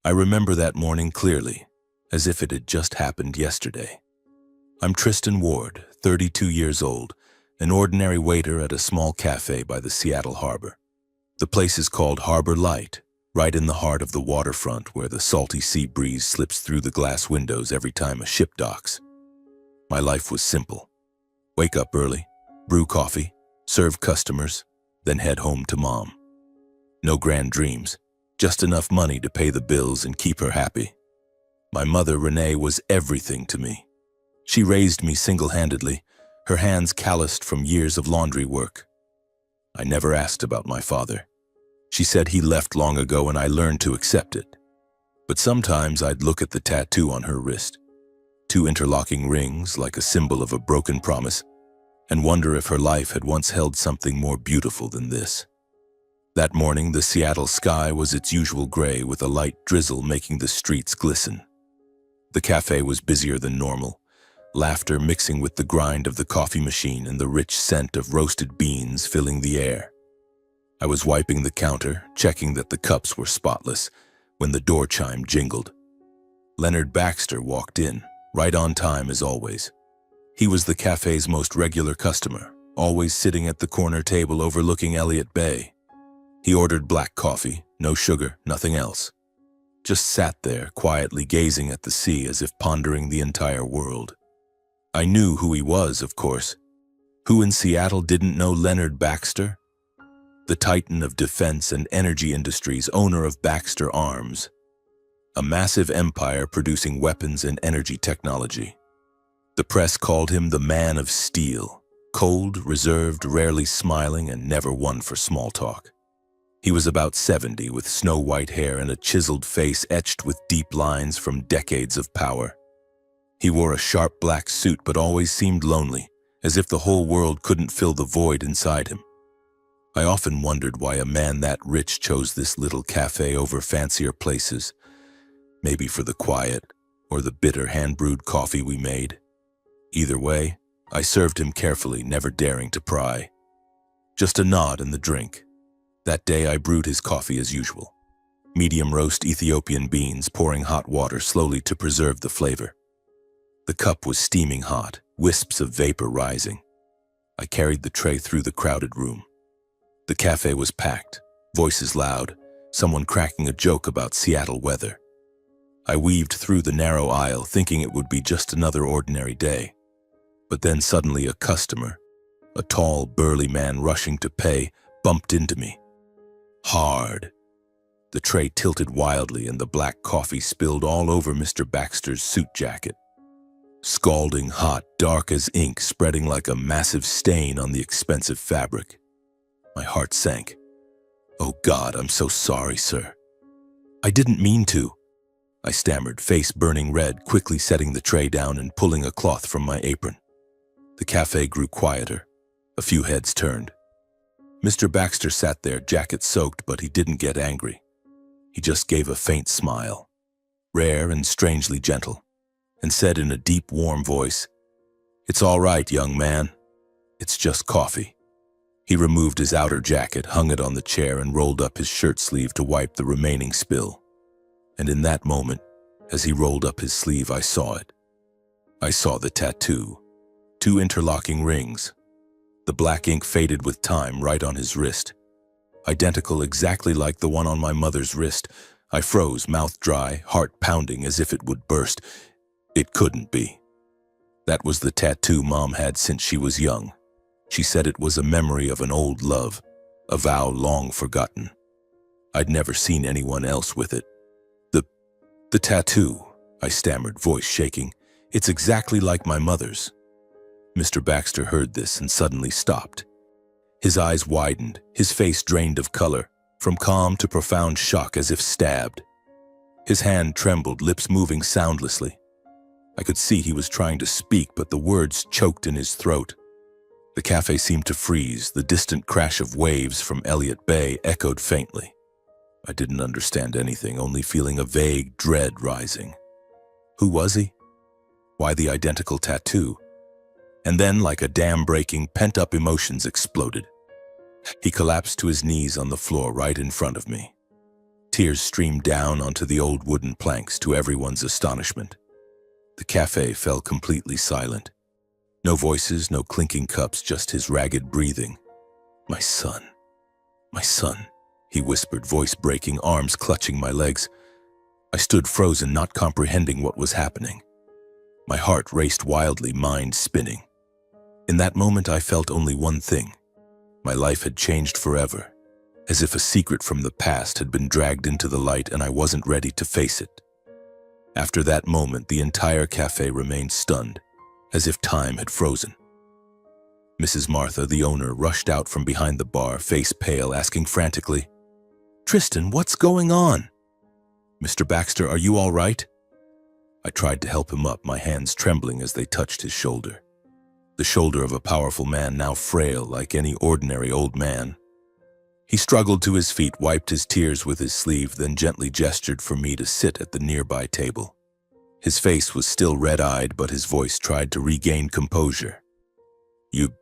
I remember that morning clearly, as if it had just happened yesterday. I'm Tristan Ward, 32 years old, an ordinary waiter at a small cafe by the Seattle harbor. The place is called Harbor Light, right in the heart of the waterfront where the salty sea breeze slips through the glass windows every time a ship docks. My life was simple. Wake up early, brew coffee, serve customers, then head home to mom. No grand dreams, just enough money to pay the bills and keep her happy. My mother, Renee, was everything to me. She raised me single-handedly, her hands calloused from years of laundry work. I never asked about my father. She said he left long ago and I learned to accept it. But sometimes I'd look at the tattoo on her wrist, 2 interlocking rings like a symbol of a broken promise, and wonder if her life had once held something more beautiful than this. That morning, the Seattle sky was its usual gray with a light drizzle making the streets glisten. The cafe was busier than normal, laughter mixing with the grind of the coffee machine and the rich scent of roasted beans filling the air. I was wiping the counter, checking that the cups were spotless, when the door chime jingled. Leonard Baxter walked in, right on time as always. He was the cafe's most regular customer, always sitting at the corner table overlooking Elliott Bay. He ordered black coffee, no sugar, nothing else. Just sat there, quietly gazing at the sea as if pondering the entire world. I knew who he was, of course. Who in Seattle didn't know Leonard Baxter? The titan of defense and energy industries, owner of Baxter Arms. A massive empire producing weapons and energy technology. The press called him the Man of Steel, cold, reserved, rarely smiling, and never one for small talk. He was about 70 with snow-white hair and a chiseled face etched with deep lines from decades of power. He wore a sharp black suit but always seemed lonely, as if the whole world couldn't fill the void inside him. I often wondered why a man that rich chose this little cafe over fancier places, maybe for the quiet or the bitter hand-brewed coffee we made. Either way, I served him carefully, never daring to pry. Just a nod and the drink. That day I brewed his coffee as usual. Medium roast Ethiopian beans, pouring hot water slowly to preserve the flavor. The cup was steaming hot, wisps of vapor rising. I carried the tray through the crowded room. The cafe was packed, voices loud, someone cracking a joke about Seattle weather. I weaved through the narrow aisle, thinking it would be just another ordinary day. But then suddenly a customer, a tall, burly man rushing to pay, bumped into me. Hard. The tray tilted wildly and the black coffee spilled all over Mr. Baxter's suit jacket. Scalding hot, dark as ink, spreading like a massive stain on the expensive fabric. My heart sank. "Oh God, I'm so sorry, sir." "I didn't mean to," I stammered, face burning red, quickly setting the tray down and pulling a cloth from my apron. The cafe grew quieter. A few heads turned. Mr. Baxter sat there, jacket soaked, but he didn't get angry. He just gave a faint smile, rare and strangely gentle, and said in a deep, warm voice, "It's all right, young man. It's just coffee." He removed his outer jacket, hung it on the chair, and rolled up his shirt sleeve to wipe the remaining spill. And in that moment, as he rolled up his sleeve, I saw it. I saw the tattoo, 2 interlocking rings. The black ink faded with time right on his wrist. Identical, exactly like the one on my mother's wrist. I froze, mouth dry, heart pounding as if it would burst. It couldn't be. That was the tattoo Mom had since she was young. She said it was a memory of an old love, a vow long forgotten. I'd never seen anyone else with it. The tattoo, I stammered, voice shaking. "It's exactly like my mother's." Mr. Baxter heard this and suddenly stopped. His eyes widened, his face drained of color, from calm to profound shock as if stabbed. His hand trembled, lips moving soundlessly. I could see he was trying to speak, but the words choked in his throat. The cafe seemed to freeze. The distant crash of waves from Elliott Bay echoed faintly. I didn't understand anything, only feeling a vague dread rising. Who was he? Why the identical tattoo? And then, like a dam breaking, pent-up emotions exploded. He collapsed to his knees on the floor right in front of me. Tears streamed down onto the old wooden planks to everyone's astonishment. The cafe fell completely silent. No voices, no clinking cups, just his ragged breathing. My son, he whispered, voice breaking, arms clutching my legs. I stood frozen, not comprehending what was happening. My heart raced wildly, mind spinning. In that moment, I felt only one thing. My life had changed forever, as if a secret from the past had been dragged into the light and I wasn't ready to face it. After that moment, the entire cafe remained stunned, as if time had frozen. Mrs. Martha, the owner, rushed out from behind the bar, face pale, asking frantically, "Tristan, what's going on? Mr. Baxter, are you all right?" I tried to help him up, my hands trembling as they touched his shoulder. The shoulder of a powerful man, now frail like any ordinary old man. He struggled to his feet, wiped his tears with his sleeve, then gently gestured for me to sit at the nearby table. His face was still red-eyed, but his voice tried to regain composure. "You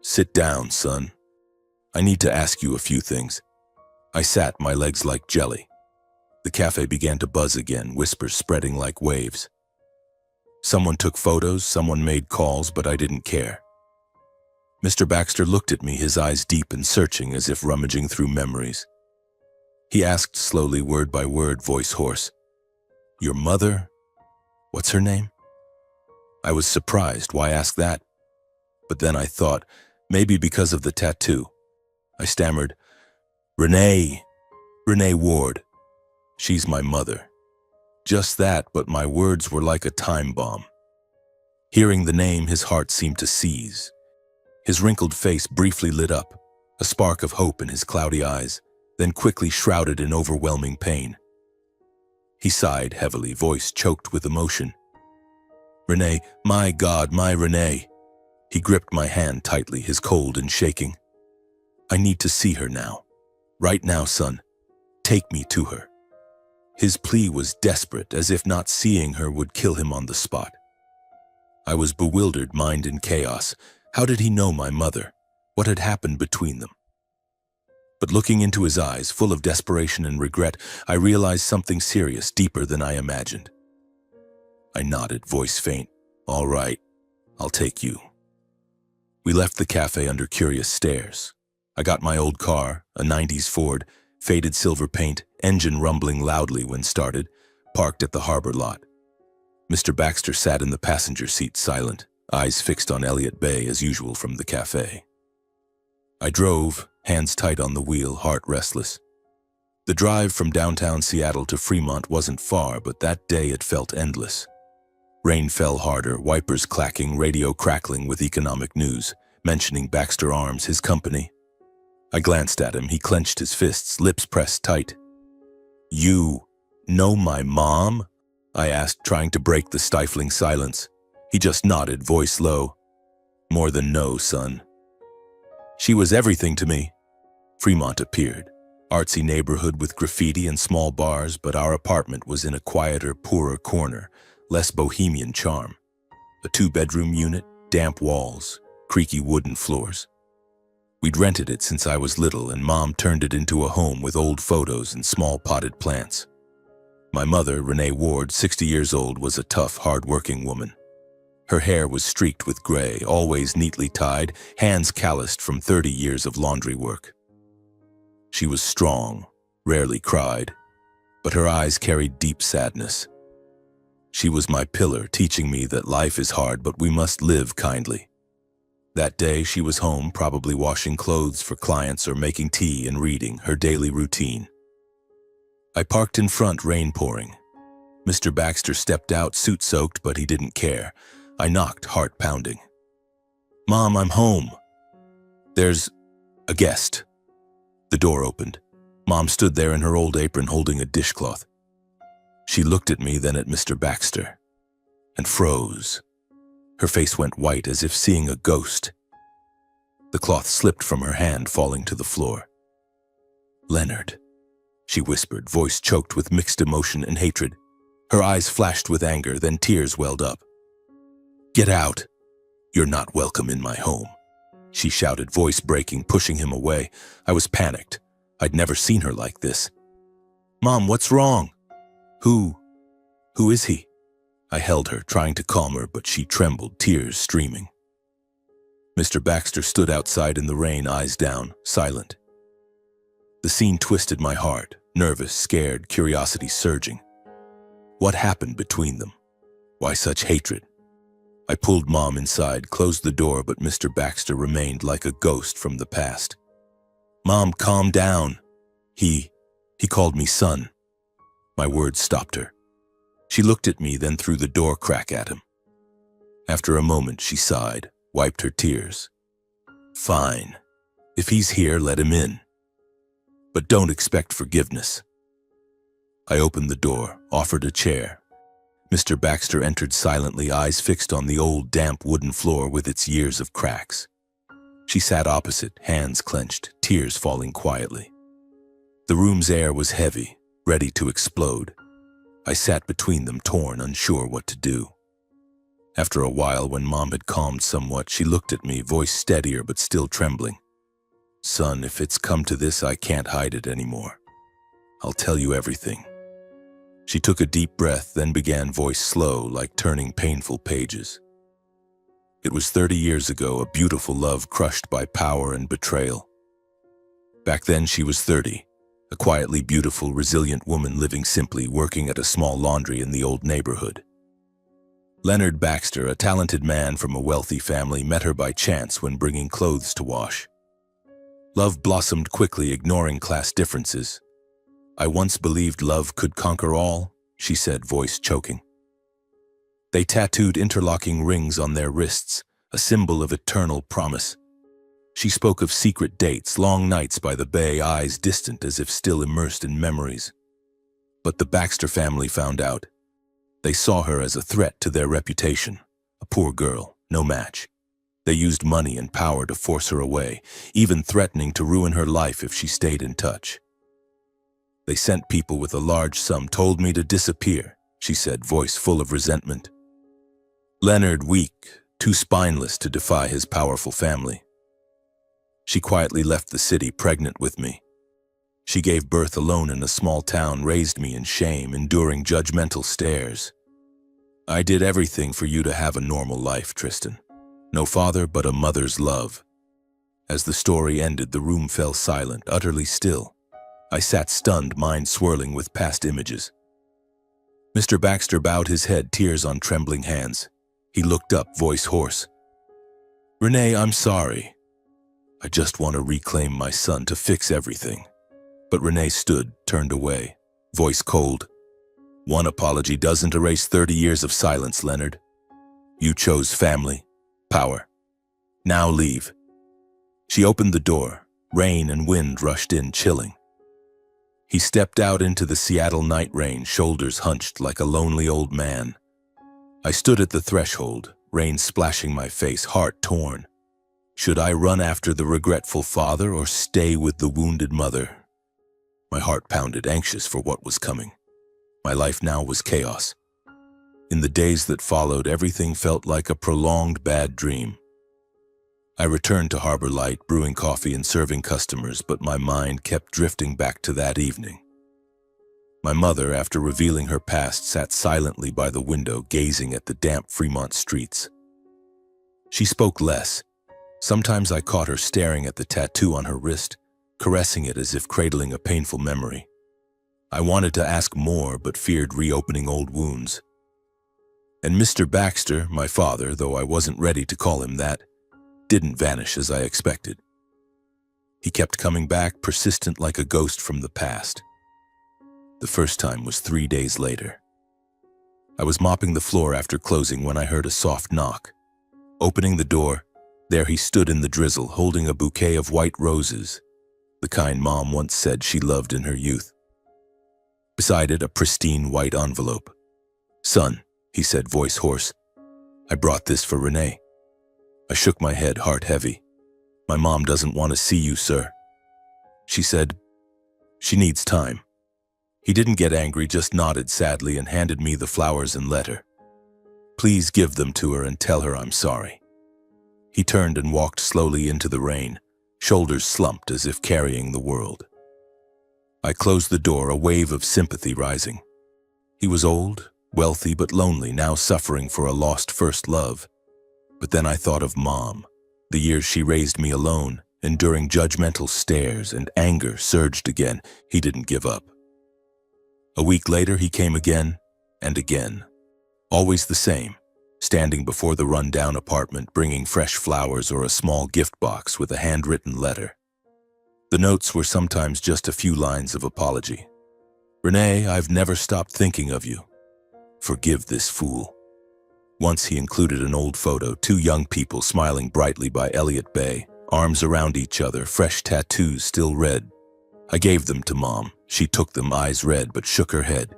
sit down, son. I need to ask you a few things." I sat, my legs like jelly. The cafe began to buzz again, whispers spreading like waves. Someone took photos, someone made calls, but I didn't care. Mr. Baxter looked at me, his eyes deep and searching, as if rummaging through memories. He asked slowly, word by word, voice hoarse, "Your mother? What's her name?" I was surprised. Why ask that? But then I thought, maybe because of the tattoo. I stammered, Renee Ward. She's my mother." Just that, but my words were like a time bomb. Hearing the name, his heart seemed to seize. His wrinkled face briefly lit up, a spark of hope in his cloudy eyes, then quickly shrouded in overwhelming pain. He sighed heavily, voice choked with emotion. "Renee, my God, my Renee." He gripped my hand tightly, his cold and shaking. "I need to see her now. Right now, son. Take me to her." His plea was desperate, as if not seeing her would kill him on the spot. I was bewildered, mind in chaos. How did he know my mother? What had happened between them? But looking into his eyes, full of desperation and regret, I realized something serious, deeper than I imagined. I nodded, voice faint. "All right, I'll take you." We left the cafe under curious stares. I got my old car, a 90s Ford, faded silver paint, engine rumbling loudly when started, parked at the harbor lot. Mr. Baxter sat in the passenger seat, silent, eyes fixed on Elliott Bay as usual from the cafe. I drove, hands tight on the wheel, heart restless. The drive from downtown Seattle to Fremont wasn't far, but that day it felt endless. Rain fell harder, wipers clacking, radio crackling with economic news, mentioning Baxter Arms, his company. I glanced at him. He clenched his fists, lips pressed tight. "You know my mom?" I asked, trying to break the stifling silence. He just nodded, voice low. "More than no, son. She was everything to me." Fremont appeared. Artsy neighborhood with graffiti and small bars, but our apartment was in a quieter, poorer corner, less bohemian charm. A 2-bedroom unit, damp walls, creaky wooden floors. We'd rented it since I was little, and Mom turned it into a home with old photos and small potted plants. My mother, Renee Ward, 60 years old, was a tough, hard-working woman. Her hair was streaked with gray, always neatly tied, hands calloused from 30 years of laundry work. She was strong, rarely cried, but her eyes carried deep sadness. She was my pillar, teaching me that life is hard, but we must live kindly. That day, she was home, probably washing clothes for clients or making tea and reading, her daily routine. I parked in front, rain pouring. Mr. Baxter stepped out, suit soaked, but he didn't care. I knocked, heart pounding. "Mom, I'm home." "There's a guest." The door opened. Mom stood there in her old apron holding a dishcloth. She looked at me, then at Mr. Baxter, and froze. Her face went white as if seeing a ghost. The cloth slipped from her hand, falling to the floor. "Leonard," she whispered, voice choked with mixed emotion and hatred. Her eyes flashed with anger, then tears welled up. "Get out. You're not welcome in my home," she shouted, voice breaking, pushing him away. I was panicked. I'd never seen her like this. Mom, what's wrong? Who? Who is he? I held her, trying to calm her, but she trembled, tears streaming. Mr. Baxter stood outside in the rain, eyes down, silent. The scene twisted my heart, nervous, scared, curiosity surging. What happened between them? Why such hatred? I pulled Mom inside, closed the door, but Mr. Baxter remained like a ghost from the past. Mom, calm down. He called me son. My words stopped her. She looked at me, then through the door crack at him. After a moment, she sighed, wiped her tears. Fine. If he's here, let him in. But don't expect forgiveness. I opened the door, offered a chair. Mr. Baxter entered silently, eyes fixed on the old, damp wooden floor with its years of cracks. She sat opposite, hands clenched, tears falling quietly. The room's air was heavy, ready to explode. I sat between them, torn, unsure what to do. After a while, when Mom had calmed somewhat, she looked at me, voice steadier but still trembling. Son, if it's come to this, I can't hide it anymore. I'll tell you everything. She took a deep breath, then began, voice slow, like turning painful pages. It was 30 years ago, a beautiful love crushed by power and betrayal. Back then she was 30, a quietly beautiful, resilient woman living simply, working at a small laundry in the old neighborhood. Leonard Baxter, a talented man from a wealthy family, met her by chance when bringing clothes to wash. Love blossomed quickly, ignoring class differences. I once believed love could conquer all, she said, voice choking. They tattooed interlocking rings on their wrists, a symbol of eternal promise. She spoke of secret dates, long nights by the bay, eyes distant as if still immersed in memories. But the Baxter family found out. They saw her as a threat to their reputation, a poor girl, no match. They used money and power to force her away, even threatening to ruin her life if she stayed in touch. They sent people with a large sum, told me to disappear, she said, voice full of resentment. Leonard, weak, too spineless to defy his powerful family. She quietly left the city, pregnant with me. She gave birth alone in a small town, raised me in shame, enduring judgmental stares. I did everything for you to have a normal life, Tristan. No father, but a mother's love. As the story ended, the room fell silent, utterly still. I sat stunned, mind swirling with past images. Mr. Baxter bowed his head, tears on trembling hands. He looked up, voice hoarse. Renee, I'm sorry. I just want to reclaim my son, to fix everything. But Renee stood, turned away, voice cold. One apology doesn't erase 30 years of silence, Leonard. You chose family, power. Now leave. She opened the door. Rain and wind rushed in, chilling. He stepped out into the Seattle night rain, shoulders hunched like a lonely old man. I stood at the threshold, rain splashing my face, heart torn. Should I run after the regretful father or stay with the wounded mother? My heart pounded, anxious for what was coming. My life now was chaos. In the days that followed, everything felt like a prolonged bad dream. I returned to Harbor Light, brewing coffee and serving customers, but my mind kept drifting back to that evening. My mother, after revealing her past, sat silently by the window, gazing at the damp Fremont streets. She spoke less. Sometimes I caught her staring at the tattoo on her wrist, caressing it as if cradling a painful memory. I wanted to ask more, but feared reopening old wounds. And Mr. Baxter, my father, though I wasn't ready to call him that, didn't vanish as I expected. He kept coming back, persistent like a ghost from the past. The first time was 3 days later. I was mopping the floor after closing when I heard a soft knock. Opening the door, there he stood in the drizzle, holding a bouquet of white roses, the kind Mom once said she loved in her youth. Beside it, a pristine white envelope. Son, he said, voice hoarse, I brought this for Renee. I shook my head, heart heavy. My mom doesn't want to see you, sir. She said, she needs time. He didn't get angry, just nodded sadly and handed me the flowers and letter. Please give them to her and tell her I'm sorry. He turned and walked slowly into the rain, shoulders slumped as if carrying the world. I closed the door, a wave of sympathy rising. He was old, wealthy but lonely, now suffering for a lost first love. But then I thought of Mom, the years she raised me alone, enduring judgmental stares, and anger surged again. He didn't give up. A week later, he came again and again. Always the same, standing before the run-down apartment, bringing fresh flowers or a small gift box with a handwritten letter. The notes were sometimes just a few lines of apology. "Renee, I've never stopped thinking of you. Forgive this fool." Once he included an old photo, two young people smiling brightly by Elliott Bay, arms around each other, fresh tattoos still red. I gave them to Mom. She took them, eyes red, but shook her head.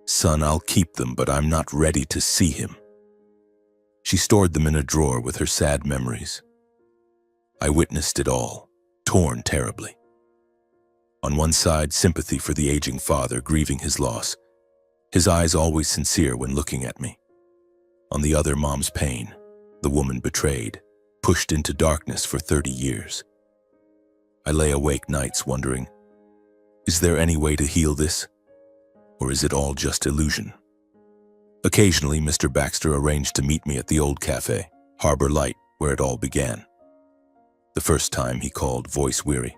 "Son, I'll keep them, but I'm not ready to see him." She stored them in a drawer with her sad memories. I witnessed it all, torn terribly. On one side, sympathy for the aging father grieving his loss, his eyes always sincere when looking at me. On the other, Mom's pain, the woman betrayed, pushed into darkness for 30 years. I lay awake nights wondering, is there any way to heal this? Or is it all just illusion? Occasionally, Mr. Baxter arranged to meet me at the old cafe, Harbor Light, where it all began. The first time he called, voice weary.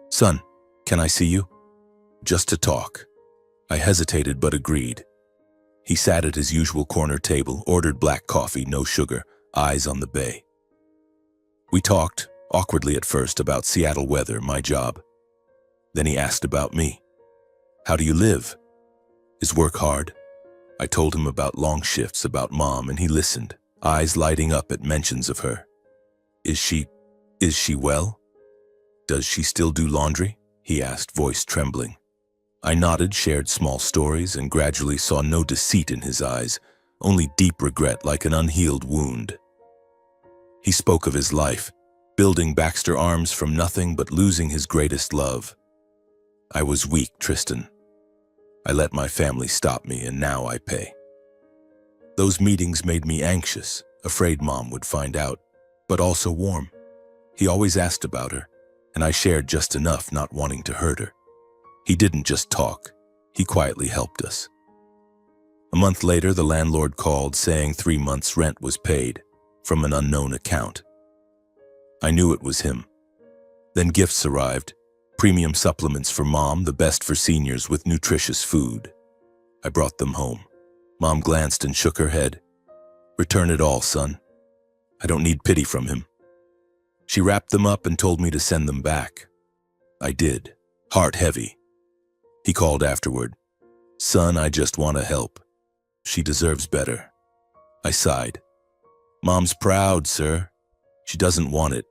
"Son, can I see you?" "Just to talk." I hesitated but agreed. He sat at his usual corner table, ordered black coffee, no sugar, eyes on the bay. We talked, awkwardly at first, about Seattle weather, my job. Then he asked about me. "How do you live? Is work hard?" I told him about long shifts, about Mom, and he listened, eyes lighting up at mentions of her. Is she well? Does she still do laundry?" he asked, voice trembling. I nodded, shared small stories, and gradually saw no deceit in his eyes, only deep regret like an unhealed wound. He spoke of his life, building Baxter Arms from nothing but losing his greatest love. I was weak, Tristan. I let my family stop me, and now I pay. Those meetings made me anxious, afraid Mom would find out, but also warm. He always asked about her, and I shared just enough, not wanting to hurt her. He didn't just talk, he quietly helped us. A month later, the landlord called, saying 3 months' rent was paid, from an unknown account. I knew it was him. Then gifts arrived, premium supplements for Mom, the best for seniors with nutritious food. I brought them home. Mom glanced and shook her head. "Return it all, son. I don't need pity from him." She wrapped them up and told me to send them back. I did, heart heavy. He called afterward. "Son, I just want to help. She deserves better." I sighed. "Mom's proud, sir. She doesn't want it."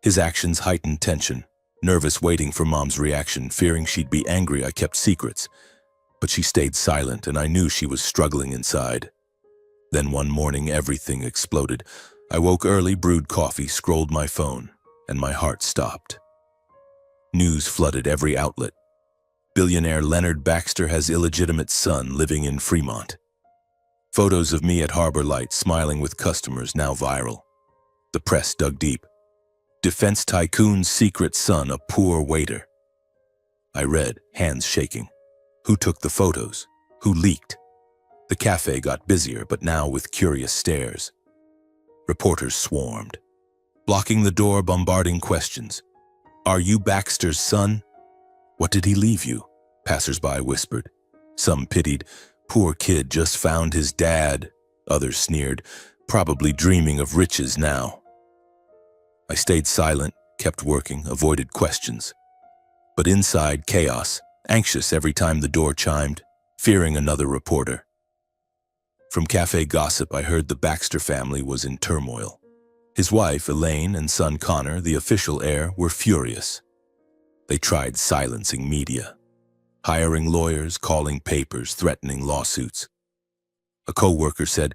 His actions heightened tension. Nervous, waiting for Mom's reaction, fearing she'd be angry, I kept secrets. But she stayed silent, and I knew she was struggling inside. Then one morning, everything exploded. I woke early, brewed coffee, scrolled my phone, and my heart stopped. News flooded every outlet. Billionaire Leonard Baxter has illegitimate son living in Fremont. Photos of me at Harbor Light smiling with customers now viral. The press dug deep. Defense tycoon's secret son, a poor waiter. I read, hands shaking. Who took the photos? Who leaked? The cafe got busier, but now with curious stares. Reporters swarmed, blocking the door, bombarding questions. "Are you Baxter's son? What did he leave you?" Passers-by whispered. Some pitied, "Poor kid, just found his dad." Others sneered, "Probably dreaming of riches now." I stayed silent, kept working, avoided questions. But inside, chaos, anxious every time the door chimed, fearing another reporter. From cafe gossip, I heard the Baxter family was in turmoil. His wife, Elaine, and son Connor, the official heir, were furious. They tried silencing media, hiring lawyers, calling papers, threatening lawsuits. A co-worker said,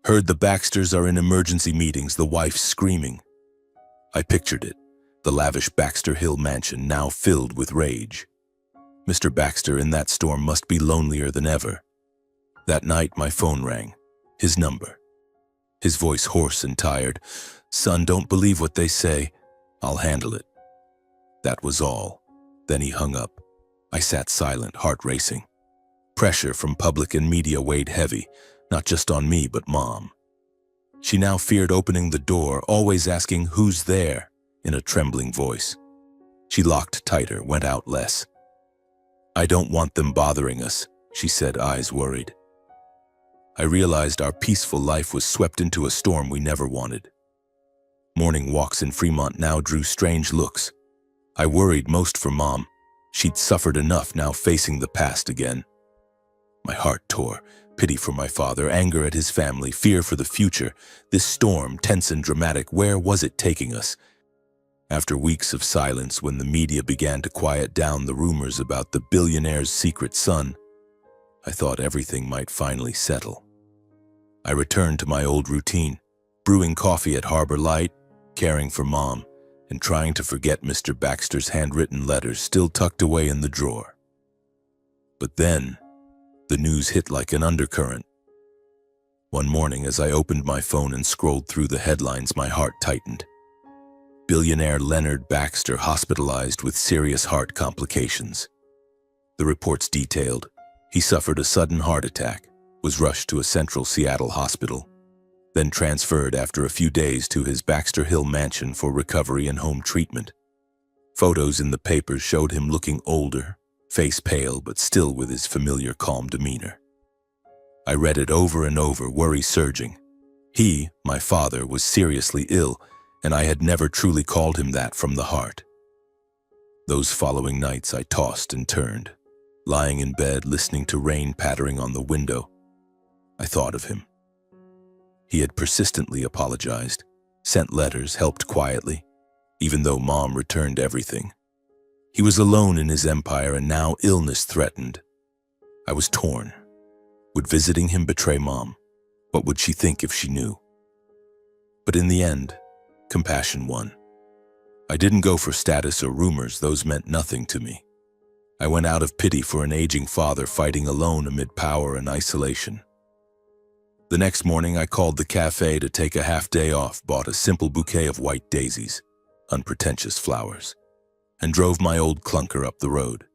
"Heard the Baxters are in emergency meetings, the wife's screaming." I pictured it, the lavish Baxter Hill mansion now filled with rage. Mr. Baxter in that storm must be lonelier than ever. That night, my phone rang, his number. His voice hoarse and tired. "Son, don't believe what they say. I'll handle it." That was all. Then he hung up. I sat silent, heart racing. Pressure from public and media weighed heavy, not just on me, but Mom. She now feared opening the door, always asking, "Who's there?" in a trembling voice. She locked tighter, went out less. "I don't want them bothering us," she said, eyes worried. I realized our peaceful life was swept into a storm we never wanted. Morning walks in Fremont now drew strange looks. I worried most for Mom. She'd suffered enough, now facing the past again. My heart tore, pity for my father, anger at his family, fear for the future. This storm, tense and dramatic, where was it taking us? After weeks of silence, when the media began to quiet down the rumors about the billionaire's secret son, I thought everything might finally settle. I returned to my old routine, brewing coffee at Harbor Light, caring for Mom, and trying to forget Mr. Baxter's handwritten letters still tucked away in the drawer. But then, the news hit like an undercurrent. One morning, as I opened my phone and scrolled through the headlines, my heart tightened. Billionaire Leonard Baxter hospitalized with serious heart complications. The reports detailed he suffered a sudden heart attack, was rushed to a central Seattle hospital, then transferred after a few days to his Baxter Hill mansion for recovery and home treatment. Photos in the papers showed him looking older, face pale, but still with his familiar calm demeanor. I read it over and over, worry surging. He, my father, was seriously ill, and I had never truly called him that from the heart. Those following nights I tossed and turned, lying in bed, listening to rain pattering on the window. I thought of him. He had persistently apologized, sent letters, helped quietly, even though Mom returned everything. He was alone in his empire, and now illness threatened. I was torn. Would visiting him betray Mom? What would she think if she knew? But in the end, compassion won. I didn't go for status or rumors, those meant nothing to me. I went out of pity for an aging father fighting alone amid power and isolation. The next morning, I called the cafe to take a half-day off, bought a simple bouquet of white daisies, unpretentious flowers, and drove my old clunker up the road.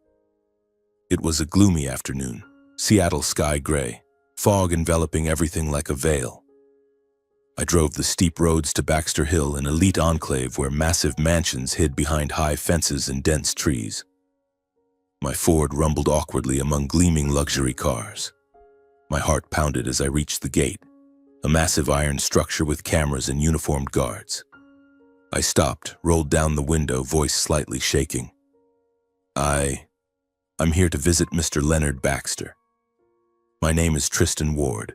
It was a gloomy afternoon, Seattle sky gray, fog enveloping everything like a veil. I drove the steep roads to Baxter Hill, an elite enclave where massive mansions hid behind high fences and dense trees. My Ford rumbled awkwardly among gleaming luxury cars. My heart pounded as I reached the gate, a massive iron structure with cameras and uniformed guards. I stopped, rolled down the window, voice slightly shaking. I'm here to visit Mr. Leonard Baxter. My name is Tristan Ward.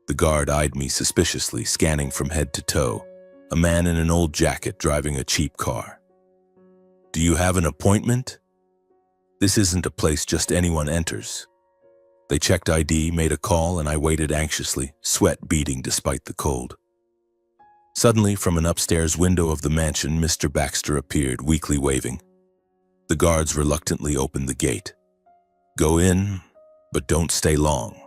The guard eyed me suspiciously, scanning from head to toe, a man in an old jacket driving a cheap car. "Do you have an appointment?" This isn't a place just anyone enters. They checked ID, made a call, and I waited anxiously, sweat beading despite the cold. Suddenly, from an upstairs window of the mansion, Mr. Baxter appeared, weakly waving. The guards reluctantly opened the gate. "Go in, but don't stay long."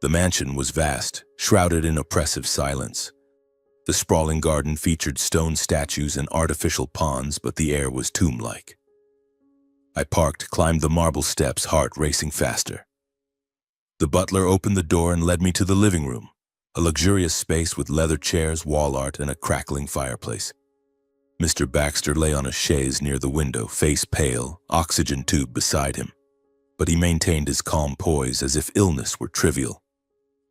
The mansion was vast, shrouded in oppressive silence. The sprawling garden featured stone statues and artificial ponds, but the air was tomb-like. I parked, climbed the marble steps, heart racing faster. The butler opened the door and led me to the living room, a luxurious space with leather chairs, wall art, and a crackling fireplace. Mr. Baxter lay on a chaise near the window, face pale, oxygen tube beside him. But he maintained his calm poise as if illness were trivial.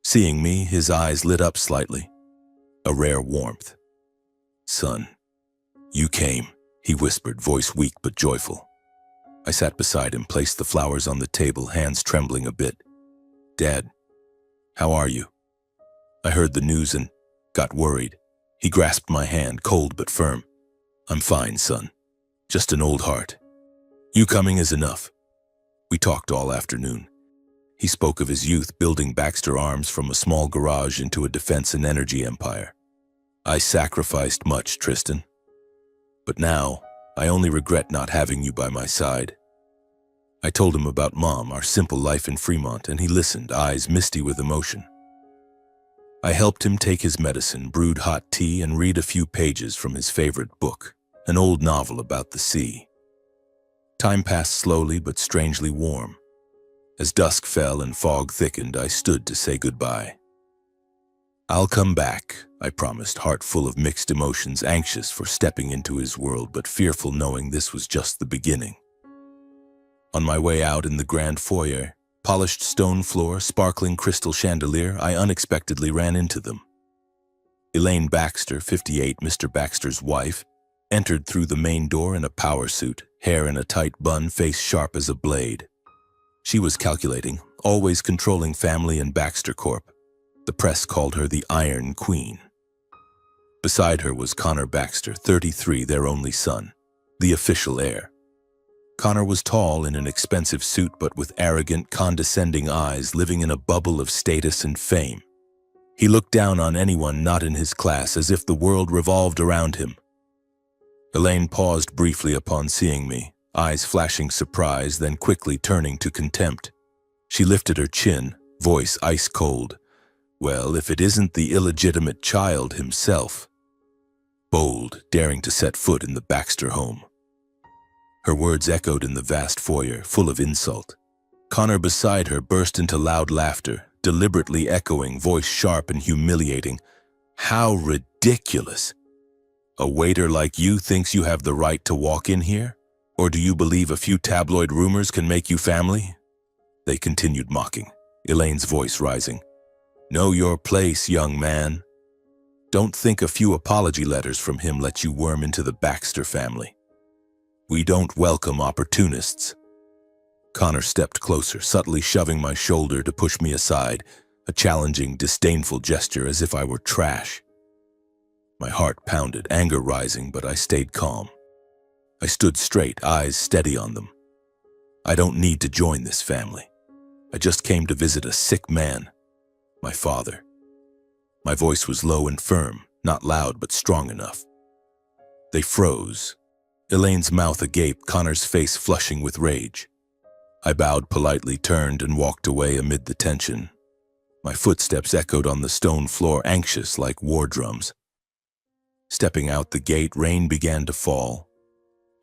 Seeing me, his eyes lit up slightly, a rare warmth. "Son, you came," he whispered, voice weak but joyful. I sat beside him, placed the flowers on the table, hands trembling a bit. "Dad, how are you?" I heard the news and got worried. He grasped my hand, cold but firm. "I'm fine, son. Just an old heart. You coming is enough." We talked all afternoon. He spoke of his youth building Baxter Arms from a small garage into a defense and energy empire. "I sacrificed much, Tristan. But now, I only regret not having you by my side." I told him about Mom, our simple life in Fremont, and he listened, eyes misty with emotion. I helped him take his medicine, brewed hot tea, and read a few pages from his favorite book, an old novel about the sea. Time passed slowly but strangely warm. As dusk fell and fog thickened, I stood to say goodbye. "I'll come back," I promised, heart full of mixed emotions, anxious for stepping into his world, but fearful knowing this was just the beginning. On my way out in the grand foyer, polished stone floor, sparkling crystal chandelier, I unexpectedly ran into them. Elaine Baxter, 58, Mr. Baxter's wife, entered through the main door in a power suit, hair in a tight bun, face sharp as a blade. She was calculating, always controlling family and Baxter Corp. The press called her the Iron Queen. Beside her was Connor Baxter, 33, their only son, the official heir. Connor was tall in an expensive suit but with arrogant, condescending eyes, living in a bubble of status and fame. He looked down on anyone not in his class as if the world revolved around him. Elaine paused briefly upon seeing me, eyes flashing surprise, then quickly turning to contempt. She lifted her chin, voice ice cold. "Well, if it isn't the illegitimate child himself." Bold, daring to set foot in the Baxter home. Her words echoed in the vast foyer, full of insult. Connor beside her burst into loud laughter, deliberately echoing, voice sharp and humiliating. "How ridiculous! A waiter like you thinks you have the right to walk in here? Or do you believe a few tabloid rumors can make you family?" They continued mocking, Elaine's voice rising. "Know your place, young man. Don't think a few apology letters from him let you worm into the Baxter family. We don't welcome opportunists." Connor stepped closer, subtly shoving my shoulder to push me aside, a challenging, disdainful gesture as if I were trash. My heart pounded, anger rising, but I stayed calm. I stood straight, eyes steady on them. "I don't need to join this family. I just came to visit a sick man. My father." My voice was low and firm, not loud but strong enough. They froze, Elaine's mouth agape, Connor's face flushing with rage. I bowed politely, turned, and walked away amid the tension. My footsteps echoed on the stone floor, anxious like war drums. Stepping out the gate, rain began to fall.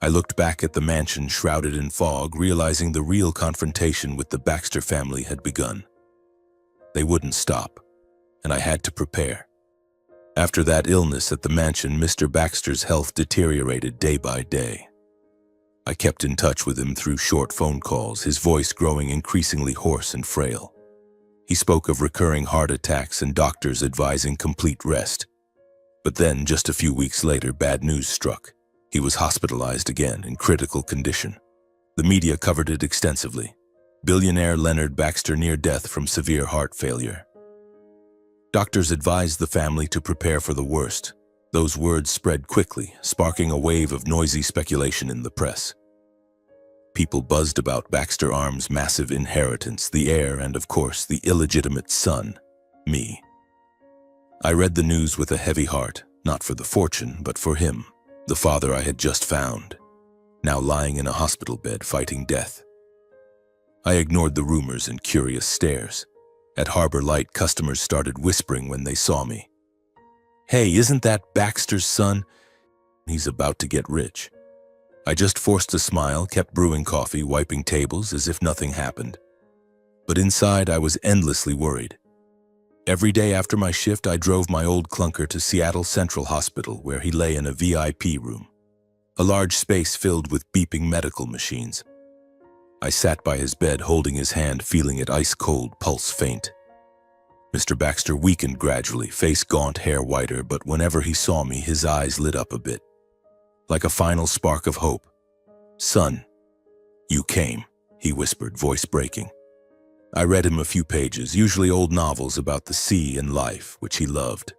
I looked back at the mansion shrouded in fog, realizing the real confrontation with the Baxter family had begun. They wouldn't stop, and I had to prepare. After that illness at the mansion, Mr. Baxter's health deteriorated day by day. I kept in touch with him through short phone calls, his voice growing increasingly hoarse and frail. He spoke of recurring heart attacks and doctors advising complete rest. But then, just a few weeks later, bad news struck. He was hospitalized again in critical condition. The media covered it extensively. Billionaire Leonard Baxter near death from severe heart failure. Doctors advised the family to prepare for the worst. Those words spread quickly, sparking a wave of noisy speculation in the press. People buzzed about Baxter Arms' massive inheritance, the heir, and of course, the illegitimate son, me. I read the news with a heavy heart, not for the fortune, but for him, the father I had just found, now lying in a hospital bed fighting death. I ignored the rumors and curious stares. At Harbor Light, customers started whispering when they saw me. "Hey, isn't that Baxter's son? He's about to get rich." I just forced a smile, kept brewing coffee, wiping tables as if nothing happened. But inside, I was endlessly worried. Every day after my shift, I drove my old clunker to Seattle Central Hospital, where he lay in a VIP room, a large space filled with beeping medical machines. I sat by his bed, holding his hand, feeling it ice cold, pulse faint. Mr. Baxter weakened gradually, face gaunt, hair whiter, but whenever he saw me, his eyes lit up a bit, like a final spark of hope. "Son, you came," he whispered, voice breaking. I read him a few pages, usually old novels about the sea and life, which he loved.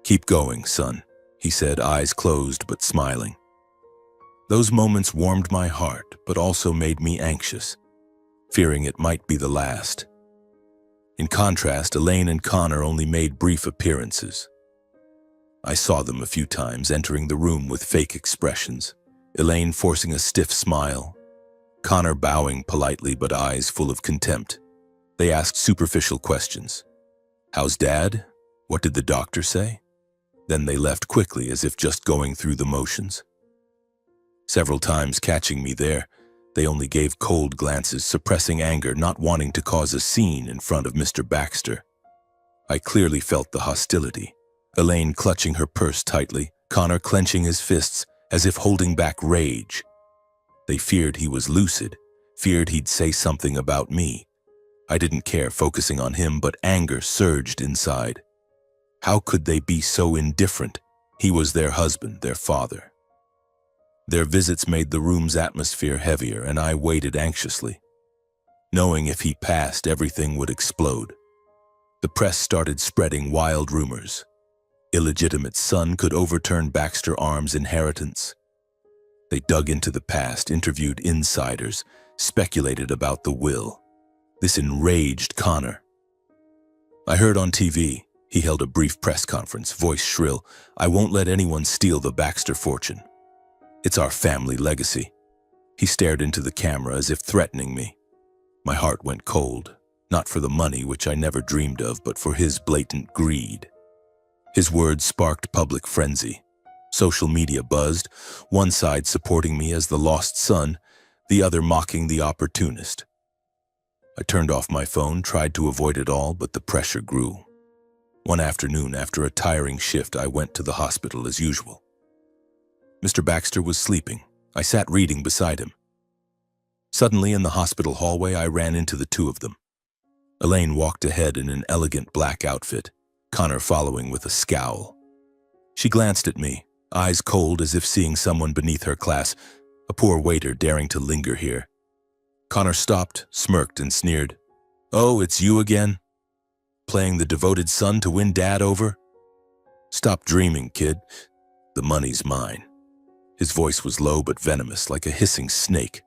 "Keep going, son," he said, eyes closed but smiling. Those moments warmed my heart, but also made me anxious, fearing it might be the last. In contrast, Elaine and Connor only made brief appearances. I saw them a few times, entering the room with fake expressions, Elaine forcing a stiff smile, Connor bowing politely but eyes full of contempt. They asked superficial questions. "How's Dad? What did the doctor say?" Then they left quickly, as if just going through the motions. Several times catching me there, they only gave cold glances, suppressing anger, not wanting to cause a scene in front of Mr. Baxter. I clearly felt the hostility. Elaine clutching her purse tightly, Connor clenching his fists as if holding back rage. They feared he was lucid, feared he'd say something about me. I didn't care focusing on him, but anger surged inside. How could they be so indifferent? He was their husband, their father. Their visits made the room's atmosphere heavier, and I waited anxiously, knowing if he passed, everything would explode. The press started spreading wild rumors. Illegitimate son could overturn Baxter Arms' inheritance. They dug into the past, interviewed insiders, speculated about the will. This enraged Connor. I heard on TV, he held a brief press conference, voice shrill, "I won't let anyone steal the Baxter fortune. It's our family legacy." He stared into the camera as if threatening me. My heart went cold, not for the money, which I never dreamed of, but for his blatant greed. His words sparked public frenzy. Social media buzzed, one side supporting me as the lost son, the other mocking the opportunist. I turned off my phone, tried to avoid it all, but the pressure grew. One afternoon, after a tiring shift, I went to the hospital as usual. Mr. Baxter was sleeping. I sat reading beside him. Suddenly, in the hospital hallway, I ran into the two of them. Elaine walked ahead in an elegant black outfit, Connor following with a scowl. She glanced at me, eyes cold as if seeing someone beneath her class, a poor waiter daring to linger here. Connor stopped, smirked, and sneered. "Oh, it's you again? Playing the devoted son to win Dad over? Stop dreaming, kid. The money's mine." His voice was low but venomous, like a hissing snake.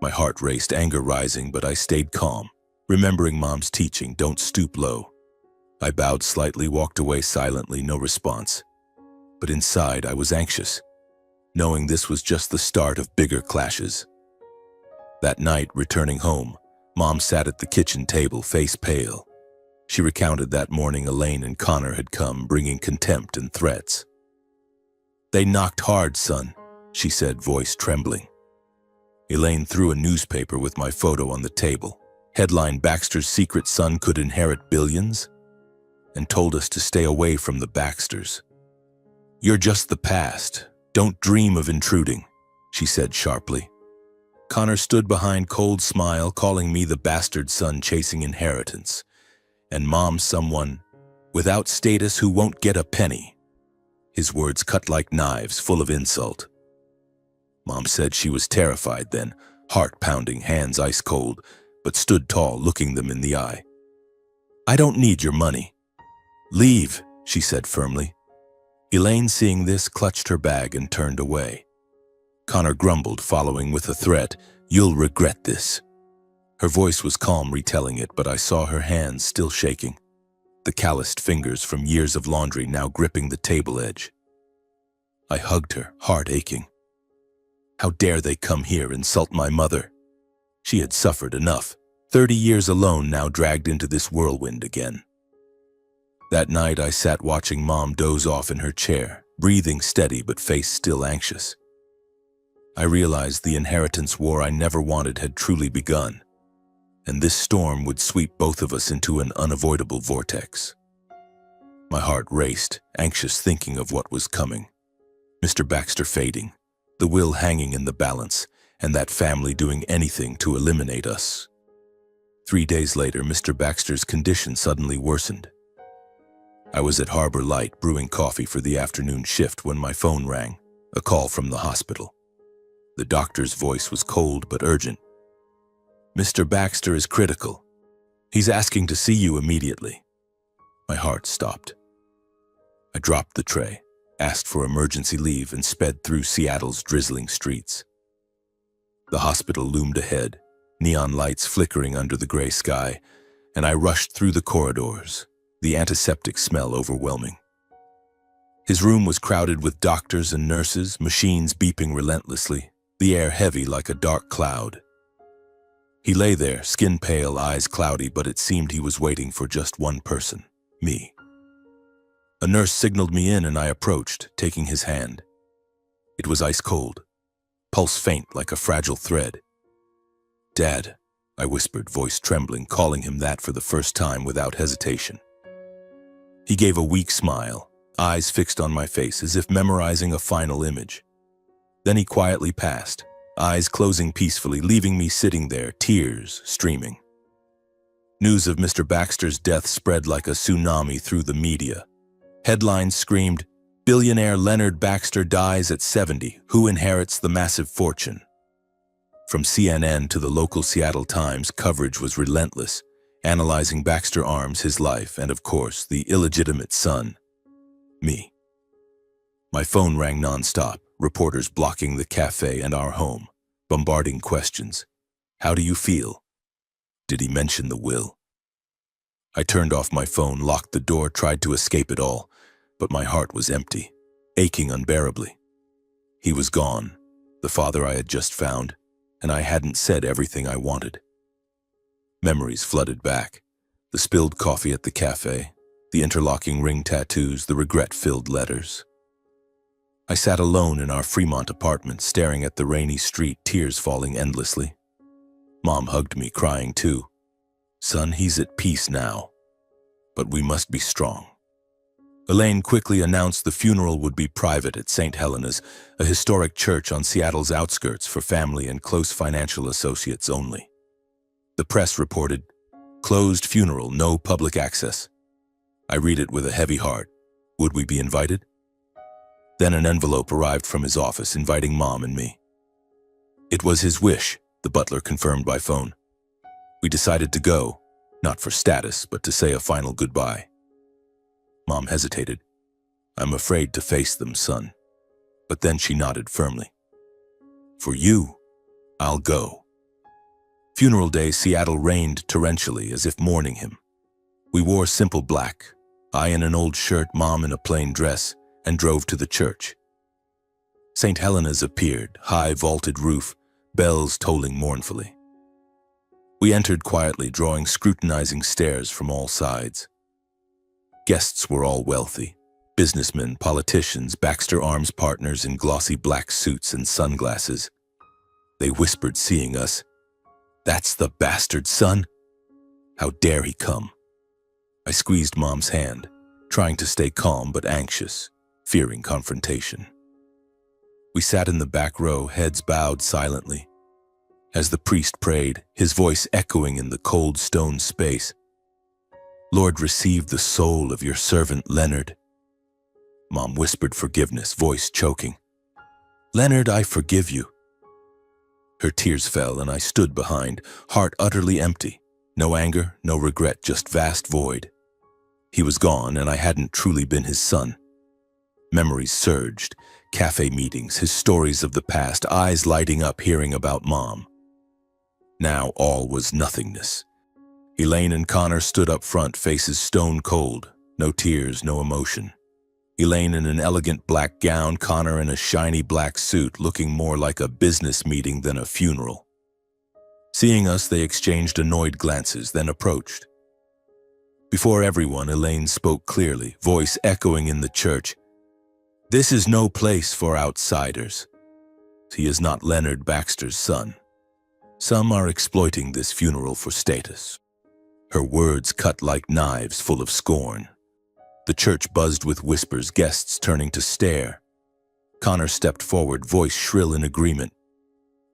My heart raced, anger rising, but I stayed calm, remembering Mom's teaching, don't stoop low. I bowed slightly, walked away silently, no response. But inside, I was anxious, knowing this was just the start of bigger clashes. That night, returning home, Mom sat at the kitchen table, face pale. She recounted that morning Elaine and Connor had come, bringing contempt and threats. "They knocked hard, son," she said, voice trembling. Elaine threw a newspaper with my photo on the table. Headline, "Baxter's secret son could inherit billions," and told us to stay away from the Baxters. "You're just the past. Don't dream of intruding," she said sharply. Connor stood behind, cold smile, calling me the bastard son chasing inheritance. And Mom someone without status who won't get a penny. His words cut like knives, full of insult. Mom said she was terrified then, heart pounding, hands ice cold, but stood tall, looking them in the eye. "I don't need your money. Leave," she said firmly. Elaine, seeing this, clutched her bag and turned away. Connor grumbled, following with a threat, "You'll regret this." Her voice was calm, retelling it, but I saw her hands still shaking, the calloused fingers from years of laundry now gripping the table edge. I hugged her, heart aching. How dare they come here, insult my mother? She had suffered enough, 30 years alone, now dragged into this whirlwind again. That night I sat watching Mom doze off in her chair, breathing steady but face still anxious. I realized the inheritance war I never wanted had truly begun, and this storm would sweep both of us into an unavoidable vortex. My heart raced, anxious, thinking of what was coming. Mr. Baxter fading, the will hanging in the balance, and that family doing anything to eliminate us. 3 days later, Mr. Baxter's condition suddenly worsened. I was at Harbor Light brewing coffee for the afternoon shift when my phone rang, a call from the hospital. The doctor's voice was cold but urgent. "Mr. Baxter is critical. He's asking to see you immediately." My heart stopped. I dropped the tray, asked for emergency leave, and sped through Seattle's drizzling streets. The hospital loomed ahead, neon lights flickering under the gray sky, and I rushed through the corridors, the antiseptic smell overwhelming. His room was crowded with doctors and nurses, machines beeping relentlessly, the air heavy like a dark cloud. He lay there, skin pale, eyes cloudy, but it seemed he was waiting for just one person, me. A nurse signaled me in and I approached, taking his hand. It was ice cold. pulse faint like a fragile thread. "Dad," I whispered, voice trembling, calling him that for the first time without hesitation. He gave a weak smile, eyes fixed on my face as if memorizing a final image. Then he quietly passed, eyes closing peacefully, leaving me sitting there, tears streaming. News of Mr. Baxter's death spread like a tsunami through the media. Headlines screamed, "Billionaire Leonard Baxter dies at 70. Who inherits the massive fortune?" From CNN to the local Seattle Times, coverage was relentless, analyzing Baxter Arms, his life, and of course, the illegitimate son, me. My phone rang nonstop, reporters blocking the cafe and our home, bombarding questions. "How do you feel? Did he mention the will?" I turned off my phone, locked the door, tried to escape it all, but my heart was empty, aching unbearably. He was gone, the father I had just found, and I hadn't said everything I wanted. Memories flooded back. The spilled coffee at the cafe, the interlocking ring tattoos, the regret-filled letters. I sat alone in our Fremont apartment, staring at the rainy street, tears falling endlessly. Mom hugged me, crying too. "Son, he's at peace now. But we must be strong." Elaine quickly announced the funeral would be private at St. Helena's, a historic church on Seattle's outskirts for family and close financial associates only. The press reported, "Closed funeral, no public access." I read it with a heavy heart. Would we be invited? Then an envelope arrived from his office inviting Mom and me. It was his wish, the butler confirmed by phone. We decided to go, not for status, but to say a final goodbye. Mom hesitated. "I'm afraid to face them, son." But then she nodded firmly. "For you, I'll go." Funeral day, Seattle rained torrentially as if mourning him. We wore simple black, I in an old shirt, Mom in a plain dress, and drove to the church. St. Helena's appeared, high vaulted roof, bells tolling mournfully. We entered quietly, drawing scrutinizing stares from all sides. Guests were all wealthy, businessmen, politicians, Baxter Arms partners in glossy black suits and sunglasses. They whispered, seeing us, "That's the bastard, son. How dare he come?" I squeezed Mom's hand, trying to stay calm but anxious, fearing confrontation. We sat in the back row, heads bowed silently. As the priest prayed, his voice echoing in the cold stone space, "Lord, receive the soul of your servant Leonard." Mom whispered forgiveness, voice choking. "Leonard, I forgive you." Her tears fell and I stood behind, heart utterly empty. No anger, no regret, just vast void. He was gone and I hadn't truly been his son. Memories surged, cafe meetings, his stories of the past, eyes lighting up hearing about Mom. Now all was nothingness. Elaine and Connor stood up front, faces stone cold, no tears, no emotion. Elaine in an elegant black gown, Connor in a shiny black suit, looking more like a business meeting than a funeral. Seeing us, they exchanged annoyed glances, then approached. Before everyone, Elaine spoke clearly, voice echoing in the church. "This is no place for outsiders. He is not Leonard Baxter's son. Some are exploiting this funeral for status." Her words cut like knives, full of scorn. The church buzzed with whispers, guests turning to stare. Connor stepped forward, voice shrill in agreement.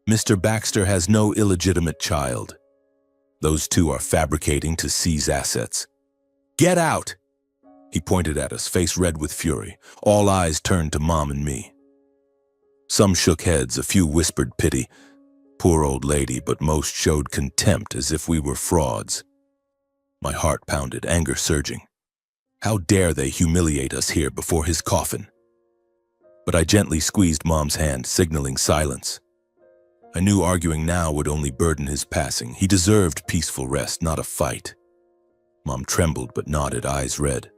"Mr. Baxter has no illegitimate child. Those two are fabricating to seize assets. Get out!" He pointed at us, face red with fury. All eyes turned to Mom and me. Some shook heads, a few whispered pity. Poor old lady, but most showed contempt as if we were frauds. My heart pounded, anger surging. How dare they humiliate us here before his coffin? But I gently squeezed Mom's hand, signaling silence. I knew arguing now would only burden his passing. He deserved peaceful rest, not a fight. Mom trembled but nodded, eyes red.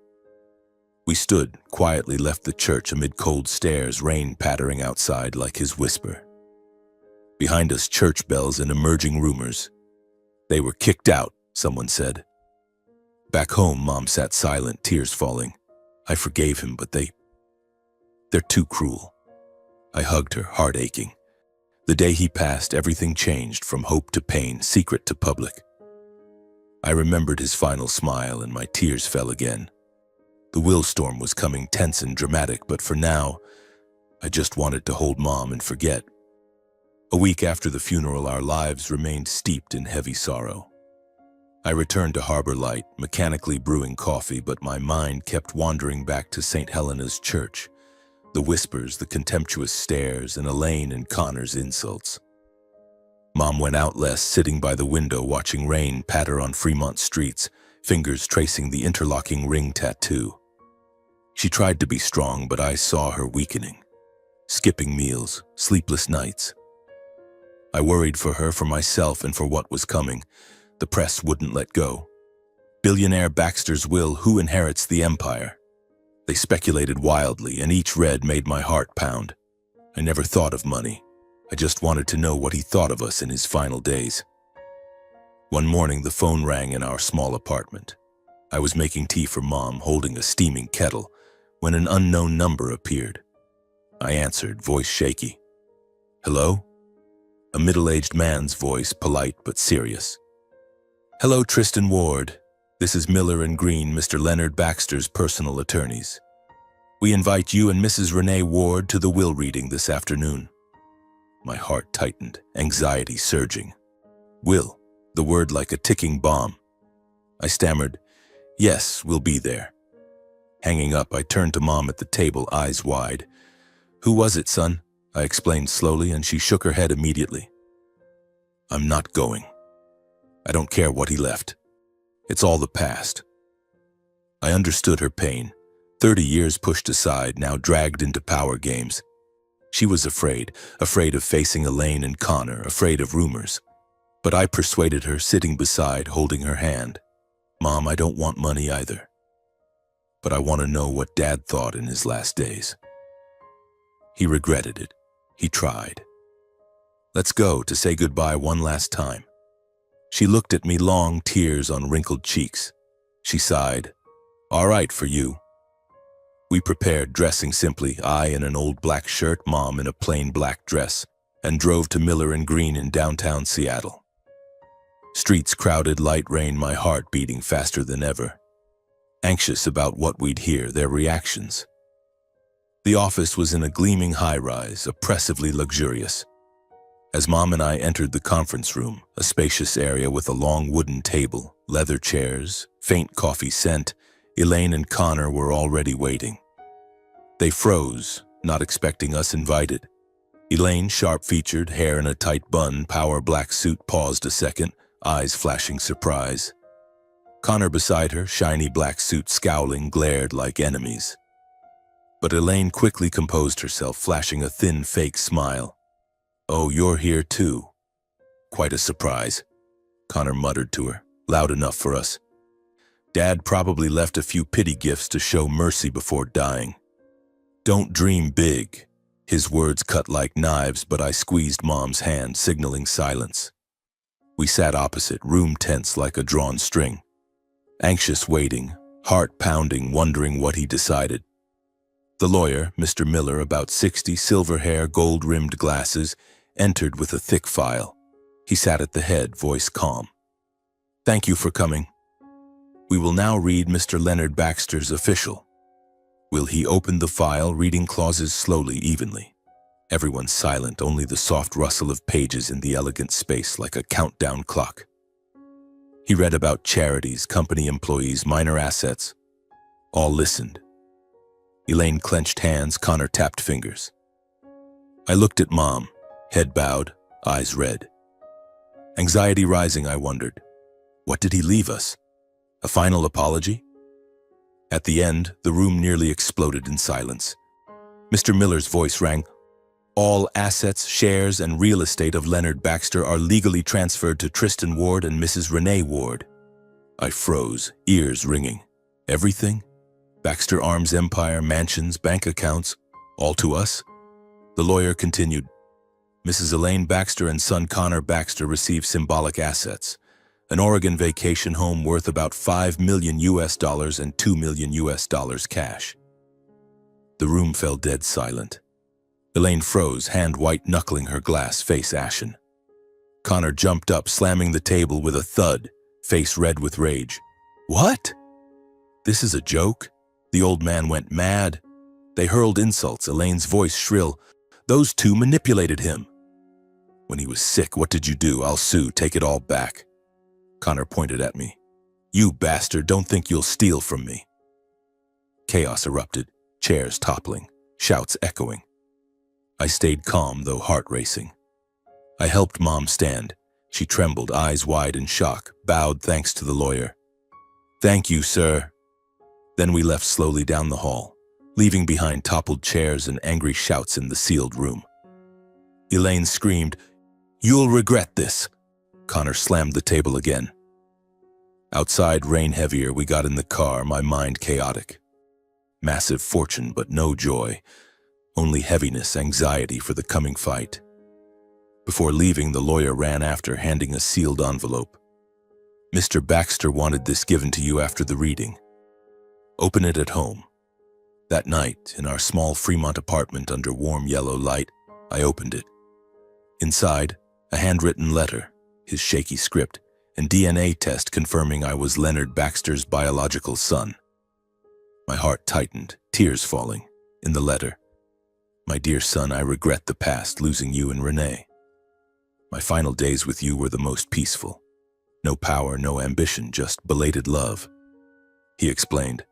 We stood, quietly left the church amid cold stares, rain pattering outside like his whisper. Behind us, church bells and emerging rumors. "They were kicked out," someone said. Back home, Mom sat silent, tears falling. I forgave him, but they're too cruel. I hugged her, heart aching. The day he passed, everything changed from hope to pain, secret to public. I remembered his final smile and my tears fell again. The will storm was coming, tense and dramatic, but for now, I just wanted to hold Mom and forget. A week after the funeral, our lives remained steeped in heavy sorrow. I returned to Harbor Light, mechanically brewing coffee, but my mind kept wandering back to St. Helena's Church. The whispers, the contemptuous stares, and Elaine and Connor's insults. Mom went out less, sitting by the window watching rain patter on Fremont streets, fingers tracing the interlocking ring tattoo. She tried to be strong, but I saw her weakening. Skipping meals, sleepless nights. I worried for her, for myself, and for what was coming. The press wouldn't let go. Billionaire Baxter's will, who inherits the empire? They speculated wildly, and each read made my heart pound. I never thought of money. I just wanted to know what he thought of us in his final days. One morning, the phone rang in our small apartment. I was making tea for Mom, holding a steaming kettle, when an unknown number appeared. I answered, voice shaky. "Hello?" A middle-aged man's voice, polite but serious. "Hello, Tristan Ward. This is Miller and Green, Mr. Leonard Baxter's personal attorneys. We invite you and Mrs. Renee Ward to the will reading this afternoon." My heart tightened, anxiety surging. Will, the word like a ticking bomb. I stammered, "Yes, we'll be there." Hanging up, I turned to Mom at the table, eyes wide. "Who was it, son?" I explained slowly, and she shook her head immediately. "I'm not going. I don't care what he left. It's all the past." I understood her pain. 30 years pushed aside, now dragged into power games. She was afraid of facing Elaine and Connor, afraid of rumors. But I persuaded her, sitting beside, holding her hand. "Mom, I don't want money either. But I want to know what Dad thought in his last days. He regretted it. He tried. Let's go to say goodbye one last time." She looked at me, long tears on wrinkled cheeks. She sighed, "All right for you." We prepared, dressing simply, I in an old black shirt, Mom in a plain black dress, and drove to Miller and Green in downtown Seattle. Streets crowded, light rain, my heart beating faster than ever. Anxious about what we'd hear, their reactions. The office was in a gleaming high-rise, oppressively luxurious. As Mom and I entered the conference room, a spacious area with a long wooden table, leather chairs, faint coffee scent, Elaine and Connor were already waiting. They froze, not expecting us invited. Elaine, sharp-featured, hair in a tight bun, power black suit, paused a second, eyes flashing surprise. Connor beside her, shiny black suit, scowling, glared like enemies. But Elaine quickly composed herself, flashing a thin, fake smile. "Oh, you're here too. Quite a surprise," Connor muttered to her, loud enough for us. "Dad probably left a few pity gifts to show mercy before dying. Don't dream big." His words cut like knives, but I squeezed Mom's hand, signaling silence. We sat opposite, room tense like a drawn string. Anxious, waiting, heart pounding, wondering what he decided. The lawyer, Mr. Miller, about 60, silver hair, gold-rimmed glasses, entered with a thick file. He sat at the head, voice calm. "Thank you for coming. We will now read Mr. Leonard Baxter's official." Will he opened the file, reading clauses slowly, evenly. Everyone silent, only the soft rustle of pages in the elegant space like a countdown clock. He read about charities, company employees, minor assets. All listened. Elaine clenched hands, Connor tapped fingers. I looked at Mom, head bowed, eyes red. Anxiety rising, I wondered, what did he leave us? A final apology? At the end, the room nearly exploded in silence. Mr. Miller's voice rang, "All assets, shares, and real estate of Leonard Baxter are legally transferred to Tristan Ward and Mrs. Renee Ward." I froze, ears ringing. Everything? Baxter Arms Empire, mansions, bank accounts, all to us? The lawyer continued, "Mrs. Elaine Baxter and son Connor Baxter receive symbolic assets. An Oregon vacation home worth about $5 million and $2 million cash." The room fell dead silent. Elaine froze, hand white-knuckling her glass, face ashen. Connor jumped up, slamming the table with a thud, face red with rage. What? This is a joke? The old man went mad. They hurled insults, Elaine's voice shrill. Those two manipulated him. When he was sick, what did you do? I'll sue, take it all back. Connor pointed at me. You bastard, don't think you'll steal from me. Chaos erupted, chairs toppling, shouts echoing. I stayed calm, though heart racing. I helped Mom stand. She trembled, eyes wide in shock, bowed thanks to the lawyer. Thank you, sir. Then we left slowly down the hall, leaving behind toppled chairs and angry shouts in the sealed room. Elaine screamed, You'll regret this. Connor slammed the table again. Outside, rain heavier, we got in the car, my mind chaotic. Massive fortune, but no joy. Only heaviness, anxiety for the coming fight. Before leaving, the lawyer ran after, handing a sealed envelope. Mr. Baxter wanted this given to you after the reading. Open it at home. That night, in our small Fremont apartment under warm yellow light, I opened it. Inside, a handwritten letter, his shaky script, and DNA test confirming I was Leonard Baxter's biological son. My heart tightened, tears falling. In the letter, My dear son, I regret the past, losing you and Renee. My final days with you were the most peaceful. No power, no ambition, just belated love. He explained,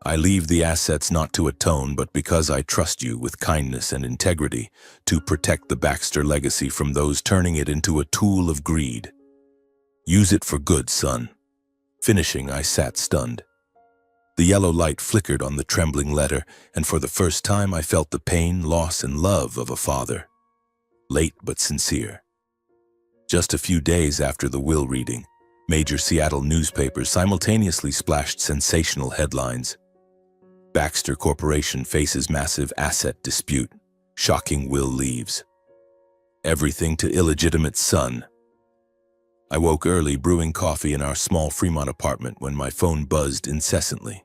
I leave the assets not to atone, but because I trust you with kindness and integrity to protect the Baxter legacy from those turning it into a tool of greed. Use it for good, son. Finishing, I sat stunned. The yellow light flickered on the trembling letter, and for the first time I felt the pain, loss, and love of a father. Late but sincere. Just a few days after the will reading, major Seattle newspapers simultaneously splashed sensational headlines. Baxter Corporation faces massive asset dispute. Shocking will leaves. Everything to illegitimate son. I woke early brewing coffee in our small Fremont apartment when my phone buzzed incessantly.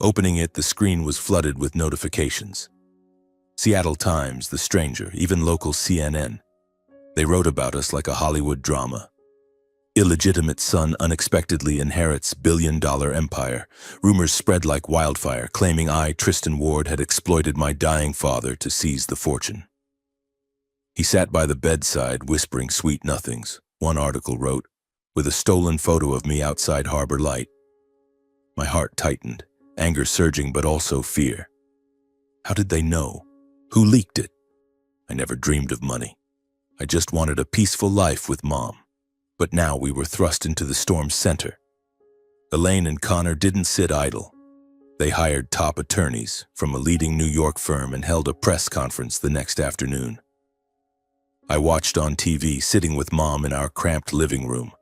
Opening it, the screen was flooded with notifications. Seattle Times, The Stranger, even local CNN. They wrote about us like a Hollywood drama. Illegitimate son unexpectedly inherits billion-dollar empire. Rumors spread like wildfire, claiming I, Tristan Ward, had exploited my dying father to seize the fortune. He sat by the bedside, whispering sweet nothings, one article wrote, with a stolen photo of me outside Harbor Light. My heart tightened, anger surging but also fear. How did they know? Who leaked it? I never dreamed of money. I just wanted a peaceful life with Mom. But now we were thrust into the storm's center. Elaine and Connor didn't sit idle. They hired top attorneys from a leading New York firm and held a press conference the next afternoon. I watched on TV, sitting with Mom in our cramped living room.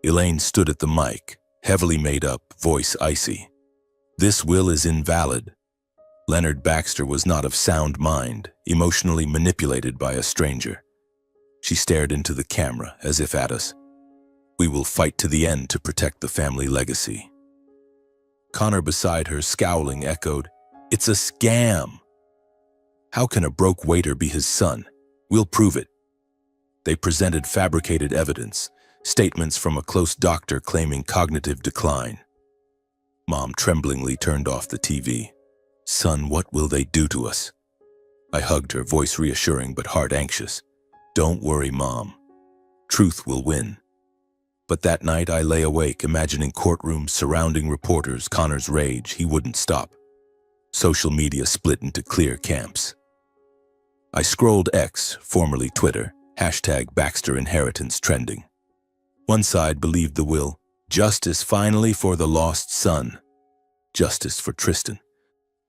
Elaine stood at the mic, heavily made up, voice icy. This will is invalid. Leonard Baxter was not of sound mind, emotionally manipulated by a stranger. She stared into the camera, as if at us. We will fight to the end to protect the family legacy. Connor beside her, scowling, echoed, It's a scam. How can a broke waiter be his son? We'll prove it. They presented fabricated evidence, statements from a close doctor claiming cognitive decline. Mom tremblingly turned off the TV. Son, what will they do to us? I hugged her, voice reassuring but heart anxious. Don't worry, Mom. Truth will win. But that night I lay awake, imagining courtrooms surrounding reporters, Connor's rage. He wouldn't stop. Social media split into clear camps. I scrolled X, formerly Twitter, #BaxterInheritance trending. One side believed the will, justice finally for the lost son. Justice for Tristan.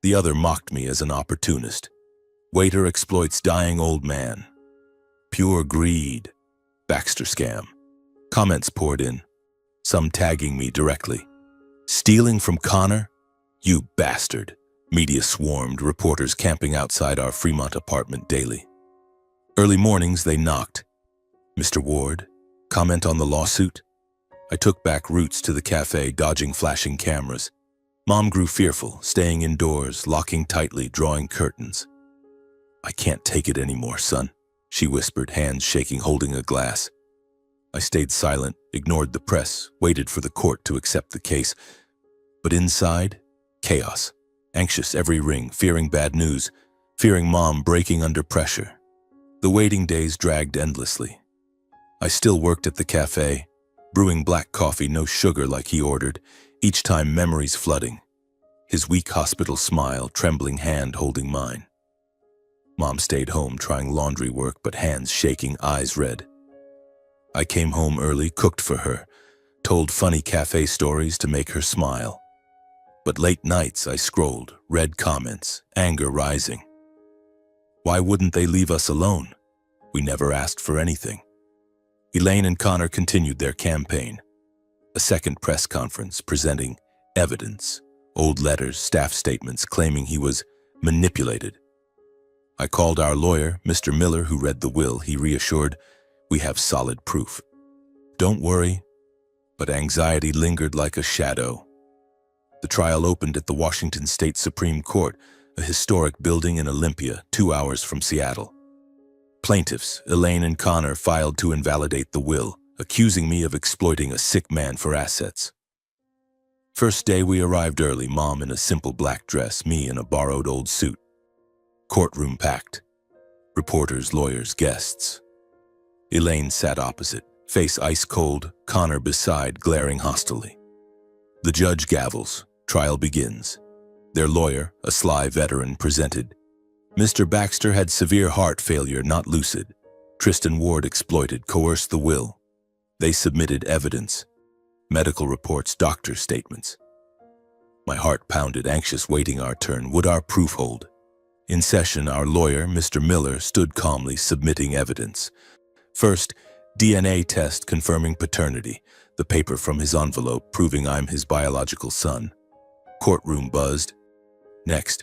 The other mocked me as an opportunist. Waiter exploits dying old man. Pure greed. Baxter scam. Comments poured in, some tagging me directly. Stealing from Connor? You bastard. Media swarmed, reporters camping outside our Fremont apartment daily. Early mornings they knocked. Mr. Ward, comment on the lawsuit? I took back routes to the cafe, dodging flashing cameras. Mom grew fearful, staying indoors, locking tightly, drawing curtains. "I can't take it anymore, son," she whispered, hands shaking, holding a glass. I stayed silent, ignored the press, waited for the court to accept the case. But inside, chaos. Anxious every ring, fearing bad news, fearing Mom breaking under pressure. The waiting days dragged endlessly. I still worked at the cafe, brewing black coffee, no sugar like he ordered, each time memories flooding. His weak hospital smile, trembling hand holding mine. Mom stayed home trying laundry work, but hands shaking, eyes red. I came home early, cooked for her, told funny cafe stories to make her smile. But late nights I scrolled, read comments, anger rising. Why wouldn't they leave us alone? We never asked for anything. Elaine and Connor continued their campaign. A second press conference presenting evidence, old letters, staff statements claiming he was manipulated. I called our lawyer, Mr. Miller, who read the will. He reassured, "We have solid proof." Don't worry, but anxiety lingered like a shadow. The trial opened at the Washington State Supreme Court, a historic building in Olympia, 2 hours from Seattle. Plaintiffs, Elaine and Connor, filed to invalidate the will, accusing me of exploiting a sick man for assets. First day we arrived early, Mom in a simple black dress, me in a borrowed old suit. Courtroom packed. Reporters, lawyers, guests. Elaine sat opposite, face ice cold, Connor beside, glaring hostilely. The judge gavels. Trial begins. Their lawyer, a sly veteran, presented. Mr. Baxter had severe heart failure, not lucid. Tristan Ward exploited, coerced the will. They submitted evidence. Medical reports, doctor statements. My heart pounded, anxious, waiting our turn. Would our proof hold? In session, our lawyer, Mr. Miller, stood calmly, submitting evidence. First, DNA test confirming paternity, the paper from his envelope proving I'm his biological son. Courtroom buzzed. Next,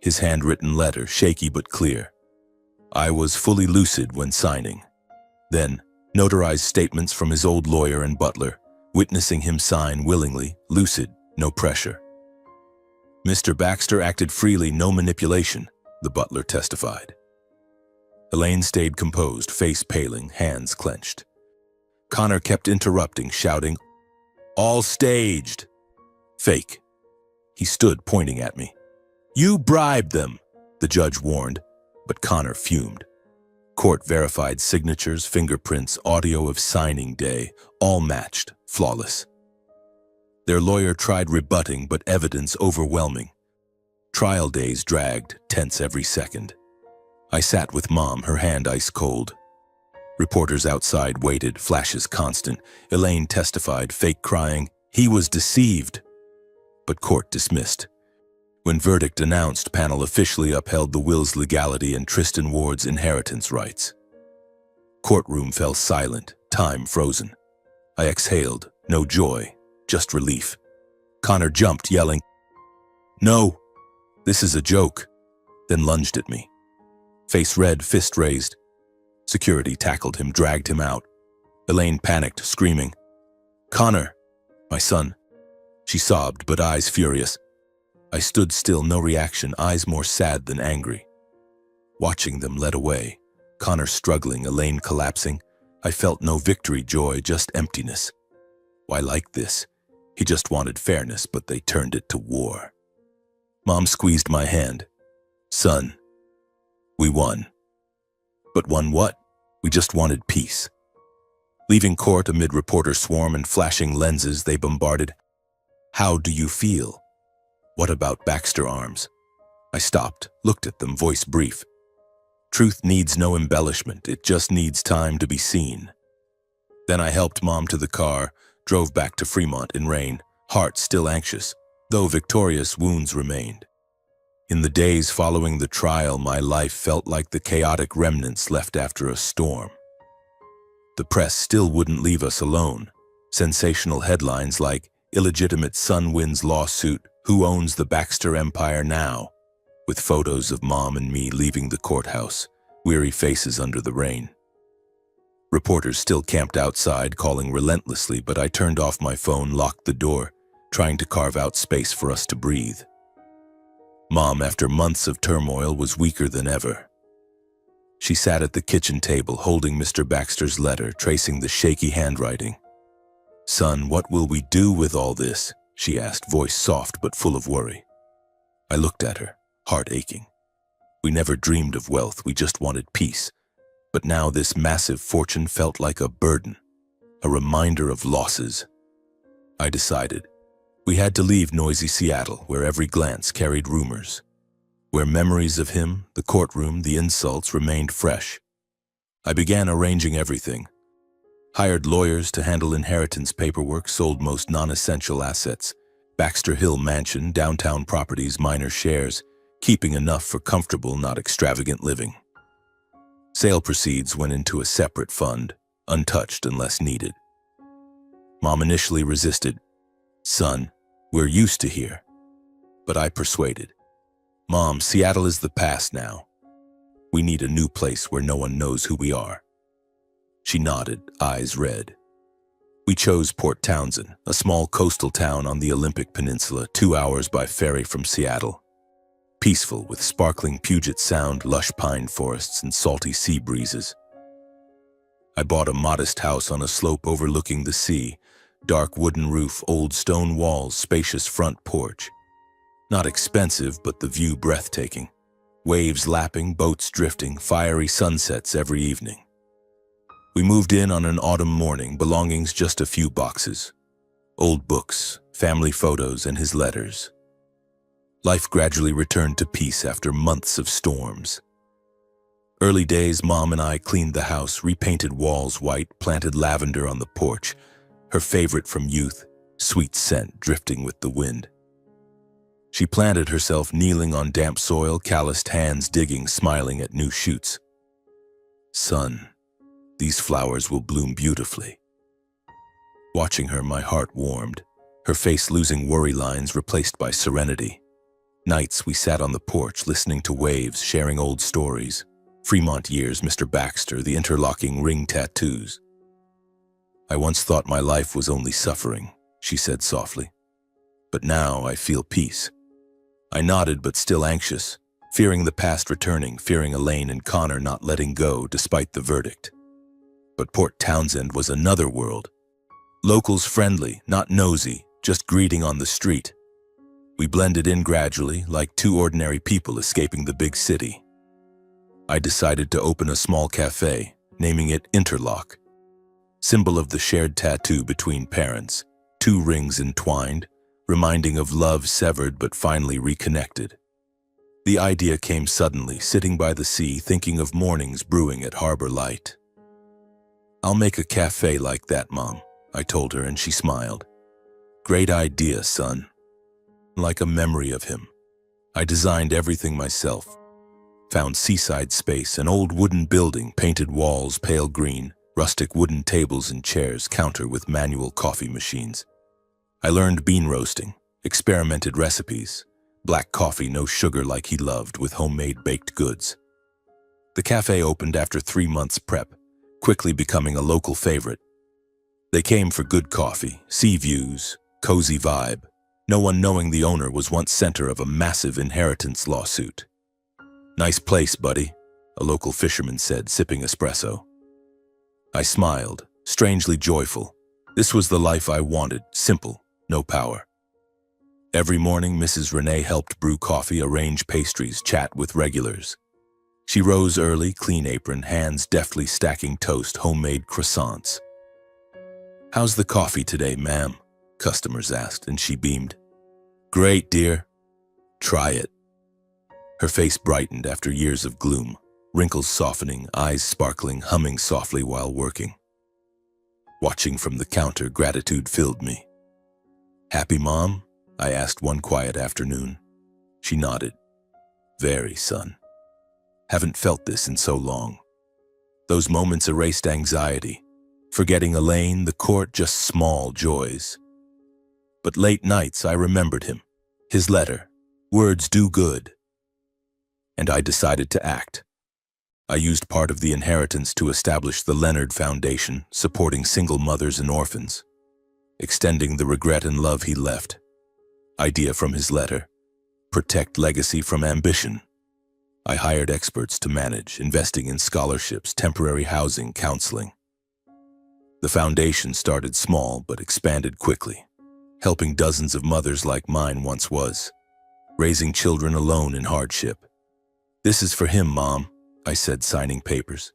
his handwritten letter, shaky but clear. I was fully lucid when signing. Then, notarized statements from his old lawyer and butler, witnessing him sign willingly, lucid, no pressure. Mr. Baxter acted freely, no manipulation, the butler testified. Elaine stayed composed, face paling, hands clenched. Connor kept interrupting, shouting, "All staged!" "Fake." He stood, pointing at me. "You bribed them," the judge warned, but Connor fumed. Court verified signatures, fingerprints, audio of signing day, all matched, flawless. Their lawyer tried rebutting, but evidence overwhelming. Trial days dragged, tense every second. I sat with Mom, her hand ice cold. Reporters outside waited, flashes constant. Elaine testified, fake crying, "He was deceived." But court dismissed. When verdict announced, panel officially upheld the will's legality and Tristan Ward's inheritance rights. Courtroom fell silent, time frozen. I exhaled, no joy, just relief. Connor jumped, yelling, "No, this is a joke," then lunged at me. Face red, fist raised. Security tackled him, dragged him out. Elaine panicked, screaming, "Connor, my son." She sobbed, but eyes furious. I stood still, no reaction, eyes more sad than angry. Watching them led away, Connor struggling, Elaine collapsing. I felt no victory, joy, just emptiness. Why like this? He just wanted fairness, but they turned it to war. Mom squeezed my hand. "Son, we won." But won what? We just wanted peace. Leaving court amid reporter swarm and flashing lenses, they bombarded. "How do you feel? What about Baxter Arms?" I stopped, looked at them, voice brief. Truth needs no embellishment, it just needs time to be seen. Then I helped Mom to the car, drove back to Fremont in rain, heart still anxious, though victorious, wounds remained. In the days following the trial, my life felt like the chaotic remnants left after a storm. The press still wouldn't leave us alone. Sensational headlines like, "Illegitimate son wins lawsuit, who owns the Baxter empire now?" with photos of Mom and me leaving the courthouse, weary faces under the rain. Reporters still camped outside, calling relentlessly, but I turned off my phone, locked the door, trying to carve out space for us to breathe. Mom, after months of turmoil, was weaker than ever. She sat at the kitchen table holding Mr. Baxter's letter, tracing the shaky handwriting. "Son, what will we do with all this?" she asked, voice soft but full of worry. I looked at her, heart aching. We never dreamed of wealth, we just wanted peace. But now this massive fortune felt like a burden, a reminder of losses. I decided we had to leave noisy Seattle, where every glance carried rumors, where memories of him, the courtroom, the insults remained fresh. I began arranging everything. Hired lawyers to handle inheritance paperwork, sold most non-essential assets. Baxter Hill Mansion, downtown properties, minor shares, keeping enough for comfortable, not extravagant living. Sale proceeds went into a separate fund, untouched unless needed. Mom initially resisted. "Son, we're used to here." But I persuaded. "Mom, Seattle is the past now. We need a new place where no one knows who we are." She nodded, eyes red. We chose Port Townsend, a small coastal town on the Olympic Peninsula, 2 hours by ferry from Seattle. Peaceful, with sparkling Puget Sound, lush pine forests, and salty sea breezes. I bought a modest house on a slope overlooking the sea, dark wooden roof, old stone walls, spacious front porch. Not expensive, but the view breathtaking. Waves lapping, boats drifting, fiery sunsets every evening. We moved in on an autumn morning, belongings just a few boxes. Old books, family photos, and his letters. Life gradually returned to peace after months of storms. Early days, Mom and I cleaned the house, repainted walls white, planted lavender on the porch, her favorite from youth, sweet scent drifting with the wind. She planted herself kneeling on damp soil, calloused hands digging, smiling at new shoots. "Son, these flowers will bloom beautifully." Watching her, my heart warmed, her face losing worry lines replaced by serenity. Nights we sat on the porch, listening to waves, sharing old stories. Fremont years, Mr. Baxter, the interlocking ring tattoos. "I once thought my life was only suffering," she said softly. "But now I feel peace." I nodded, but still anxious, fearing the past returning, fearing Elaine and Connor not letting go despite the verdict. But Port Townsend was another world. Locals friendly, not nosy, just greeting on the street. We blended in gradually, like two ordinary people escaping the big city. I decided to open a small cafe, naming it Interlock. Symbol of the shared tattoo between parents, 2 rings entwined, reminding of love severed but finally reconnected. The idea came suddenly, sitting by the sea, thinking of mornings brewing at Harbor Light. "I'll make a cafe like that, Mom," I told her, and she smiled. "Great idea, son." Like a memory of him, I designed everything myself. Found seaside space, an old wooden building, painted walls pale green, rustic wooden tables and chairs, counter with manual coffee machines. I learned bean roasting, experimented recipes, black coffee, no sugar like he loved, with homemade baked goods. The cafe opened after 3 months prep, quickly becoming a local favorite. They came for good coffee, sea views, cozy vibe, no one knowing the owner was once center of a massive inheritance lawsuit. "Nice place, buddy," a local fisherman said, sipping espresso. I smiled, strangely joyful. This was the life I wanted, simple, no power. Every morning, Mrs. Renee helped brew coffee, arrange pastries, chat with regulars. She rose early, clean apron, hands deftly stacking toast, homemade croissants. "How's the coffee today, ma'am?" customers asked, and she beamed. "Great, dear. Try it." Her face brightened after years of gloom, wrinkles softening, eyes sparkling, humming softly while working. Watching from the counter, gratitude filled me. "Happy, Mom?" I asked one quiet afternoon. She nodded. "Very, son. Haven't felt this in so long." Those moments erased anxiety, forgetting Elaine, the court, just small joys. But late nights I remembered him, his letter, words do good. And I decided to act. I used part of the inheritance to establish the Leonard Foundation, supporting single mothers and orphans, extending the regret and love he left. Idea from his letter: protect legacy from ambition. I hired experts to manage, investing in scholarships, temporary housing, counseling. The foundation started small but expanded quickly, helping dozens of mothers like mine once was, raising children alone in hardship. "This is for him, Mom," I said, signing papers.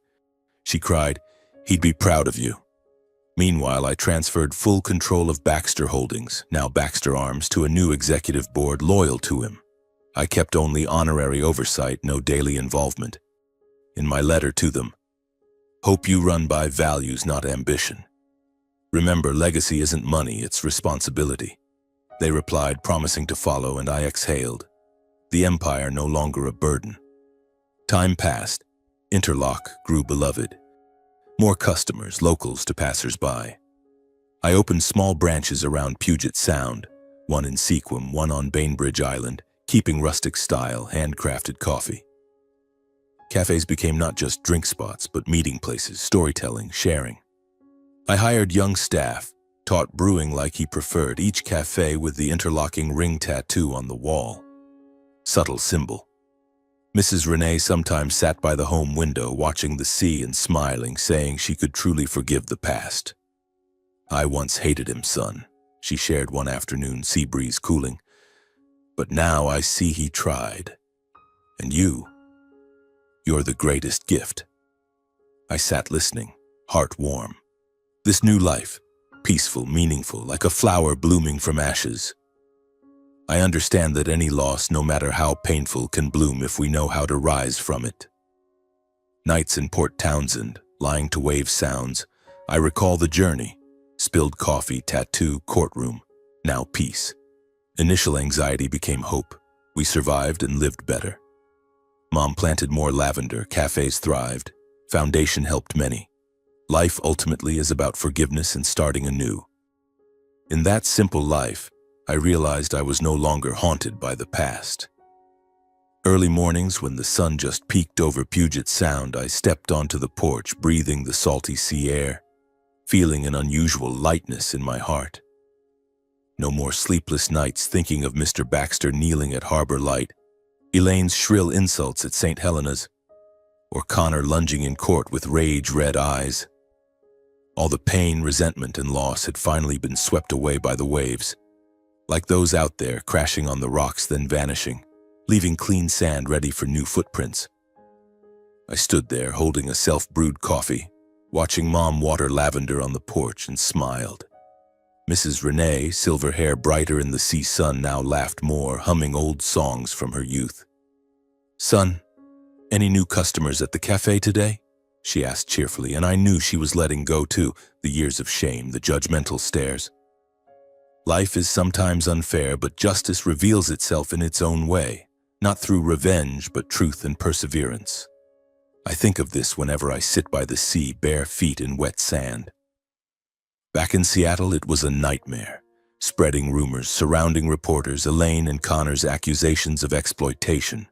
She cried, "He'd be proud of you." Meanwhile, I transferred full control of Baxter Holdings, now Baxter Arms, to a new executive board loyal to him. I kept only honorary oversight, no daily involvement. In my letter to them, "Hope you run by values, not ambition. Remember, legacy isn't money, it's responsibility." They replied, promising to follow, and I exhaled. The empire no longer a burden. Time passed. Interlock grew beloved. More customers, locals to passers-by. I opened small branches around Puget Sound, one in Sequim, one on Bainbridge Island, keeping rustic style, handcrafted coffee. Cafes became not just drink spots, but meeting places, storytelling, sharing. I hired young staff, taught brewing like he preferred, each cafe with the interlocking ring tattoo on the wall. Subtle symbol. Mrs. Renee sometimes sat by the home window, watching the sea and smiling, saying she could truly forgive the past. "I once hated him, son," she shared one afternoon, sea breeze cooling. "But now I see he tried. And you're the greatest gift." I sat listening, heart warm. This new life, peaceful, meaningful, like a flower blooming from ashes. I understand that any loss, no matter how painful, can bloom if we know how to rise from it. Nights in Port Townsend, lying to wave sounds, I recall the journey. Spilled coffee, tattoo, courtroom, now peace. Initial anxiety became hope. We survived and lived better. Mom planted more lavender, cafes thrived, foundation helped many. Life ultimately is about forgiveness and starting anew. In that simple life, I realized I was no longer haunted by the past. Early mornings, when the sun just peeked over Puget Sound, I stepped onto the porch, breathing the salty sea air, feeling an unusual lightness in my heart. No more sleepless nights thinking of Mr. Baxter kneeling at Harbor Light, Elaine's shrill insults at St. Helena's, or Connor lunging in court with rage-red eyes. All the pain, resentment, and loss had finally been swept away by the waves, like those out there crashing on the rocks then vanishing, leaving clean sand ready for new footprints. I stood there holding a self-brewed coffee, watching Mom water lavender on the porch, and smiled. Mrs. Renee, silver hair brighter in the sea sun, now laughed more, humming old songs from her youth. "Son, any new customers at the cafe today?" she asked cheerfully, and I knew she was letting go too, the years of shame, the judgmental stares. Life is sometimes unfair, but justice reveals itself in its own way, not through revenge, but truth and perseverance. I think of this whenever I sit by the sea, bare feet in wet sand. Back in Seattle, it was a nightmare. Spreading rumors, surrounding reporters, Elaine and Connor's accusations of exploitation.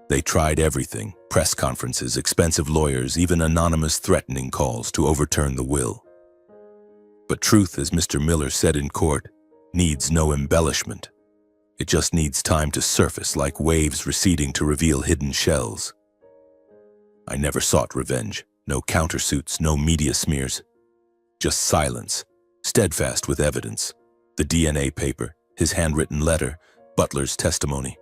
They tried everything, press conferences, expensive lawyers, even anonymous threatening calls to overturn the will. But truth, as Mr. Miller said in court, needs no embellishment. It just needs time to surface, like waves receding to reveal hidden shells. I never sought revenge, no countersuits, no media smears. Just silence, steadfast with evidence. The DNA paper, his handwritten letter, Butler's testimony.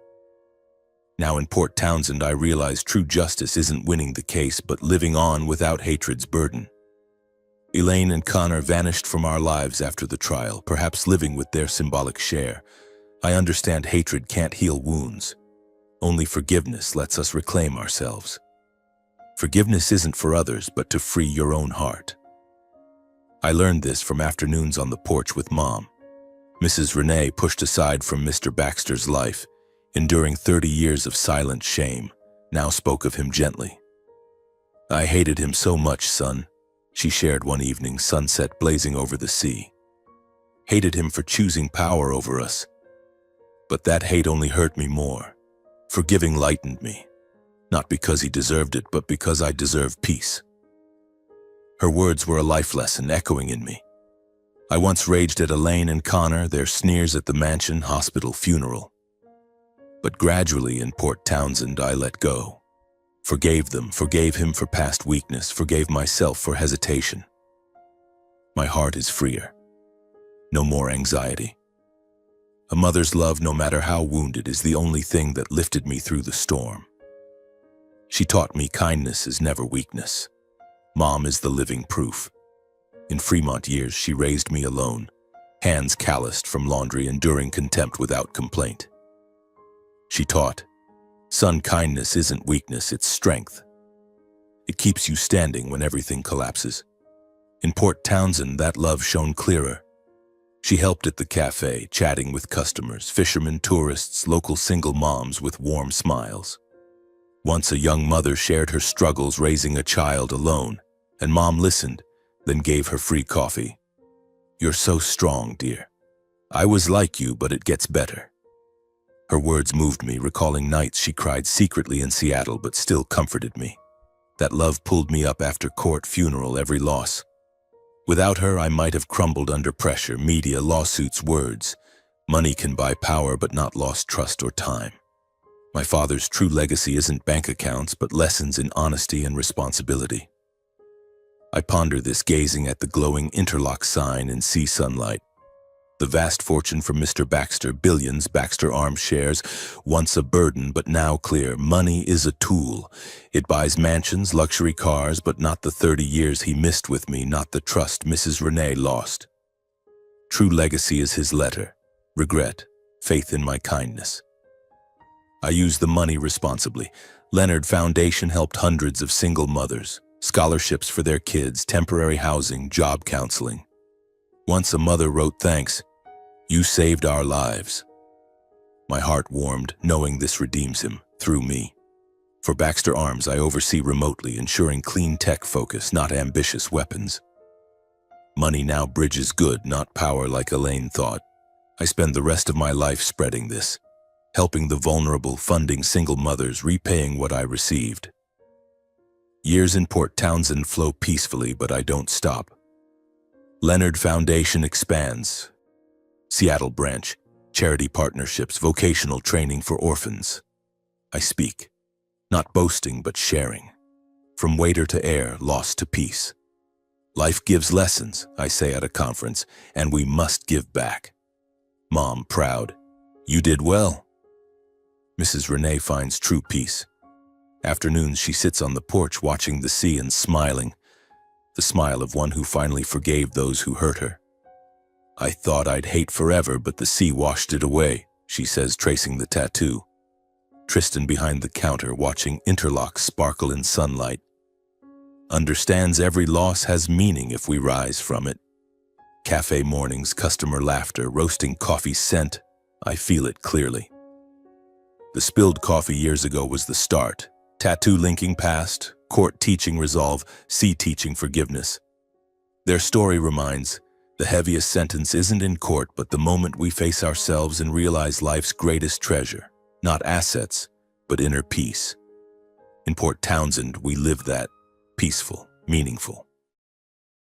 Now in Port Townsend, I realize true justice isn't winning the case, but living on without hatred's burden. Elaine and Connor vanished from our lives after the trial, perhaps living with their symbolic share. I understand hatred can't heal wounds. Only forgiveness lets us reclaim ourselves. Forgiveness isn't for others, but to free your own heart. I learned this from afternoons on the porch with Mom. Mrs. Renee, pushed aside from Mr. Baxter's life, enduring 30 years of silent shame, now spoke of him gently. "I hated him so much, son," she shared one evening, sunset blazing over the sea. "Hated him for choosing power over us. But that hate only hurt me more. Forgiving lightened me. Not because he deserved it, but because I deserve peace." Her words were a life lesson echoing in me. I once raged at Elaine and Connor, their sneers at the mansion, hospital, funeral. But gradually in Port Townsend I let go. Forgave them, forgave him for past weakness, forgave myself for hesitation. My heart is freer. No more anxiety. A mother's love, no matter how wounded, is the only thing that lifted me through the storm. She taught me kindness is never weakness. Mom is the living proof. In Fremont years, she raised me alone, hands calloused from laundry, enduring contempt without complaint. She taught, son, kindness isn't weakness, it's strength. It keeps you standing when everything collapses. In Port Townsend, that love shone clearer. She helped at the cafe, chatting with customers, fishermen, tourists, local single moms with warm smiles. Once a young mother shared her struggles raising a child alone, and Mom listened, then gave her free coffee. You're so strong, dear. I was like you, but it gets better. Her words moved me, recalling nights she cried secretly in Seattle, but still comforted me. That love pulled me up after court, funeral, every loss. Without her, I might have crumbled under pressure, media, lawsuits, words. Money can buy power, but not lost trust or time. My father's true legacy isn't bank accounts, but lessons in honesty and responsibility. I ponder this, gazing at the glowing interlock sign in sea sunlight. The vast fortune from Mr. Baxter, billions, Baxter Arms shares, once a burden but now clear. Money is a tool. It buys mansions, luxury cars, but not the 30 years he missed with me, not the trust Mrs. Renee lost. True legacy is his letter, regret, faith in my kindness. I use the money responsibly. Leonard Foundation helped hundreds of single mothers, scholarships for their kids, temporary housing, job counseling. Once a mother wrote, thanks, you saved our lives. My heart warmed, knowing this redeems him, through me. For Baxter Arms, I oversee remotely, ensuring clean tech focus, not ambitious weapons. Money now bridges good, not power like Elaine thought. I spend the rest of my life spreading this, helping the vulnerable, funding single mothers, repaying what I received. Years in Port Townsend flow peacefully, but I don't stop. Leonard Foundation expands. Seattle branch, charity partnerships, vocational training for orphans. I speak, not boasting but sharing. From waiter to air, lost to peace. Life gives lessons, I say at a conference, and we must give back. Mom, proud. You did well. Mrs. Renee finds true peace. Afternoons she sits on the porch watching the sea and smiling. The smile of one who finally forgave those who hurt her. I thought I'd hate forever, but the sea washed it away, she says, tracing the tattoo. Tristan behind the counter, watching interlocks sparkle in sunlight. Understands every loss has meaning if we rise from it. Cafe mornings, customer laughter, roasting coffee scent. I feel it clearly. The spilled coffee years ago was the start. Tattoo linking past, court teaching resolve, sea teaching forgiveness. Their story reminds, the heaviest sentence isn't in court, but the moment we face ourselves and realize life's greatest treasure, not assets, but inner peace. In Port Townsend, we live that, peaceful, meaningful.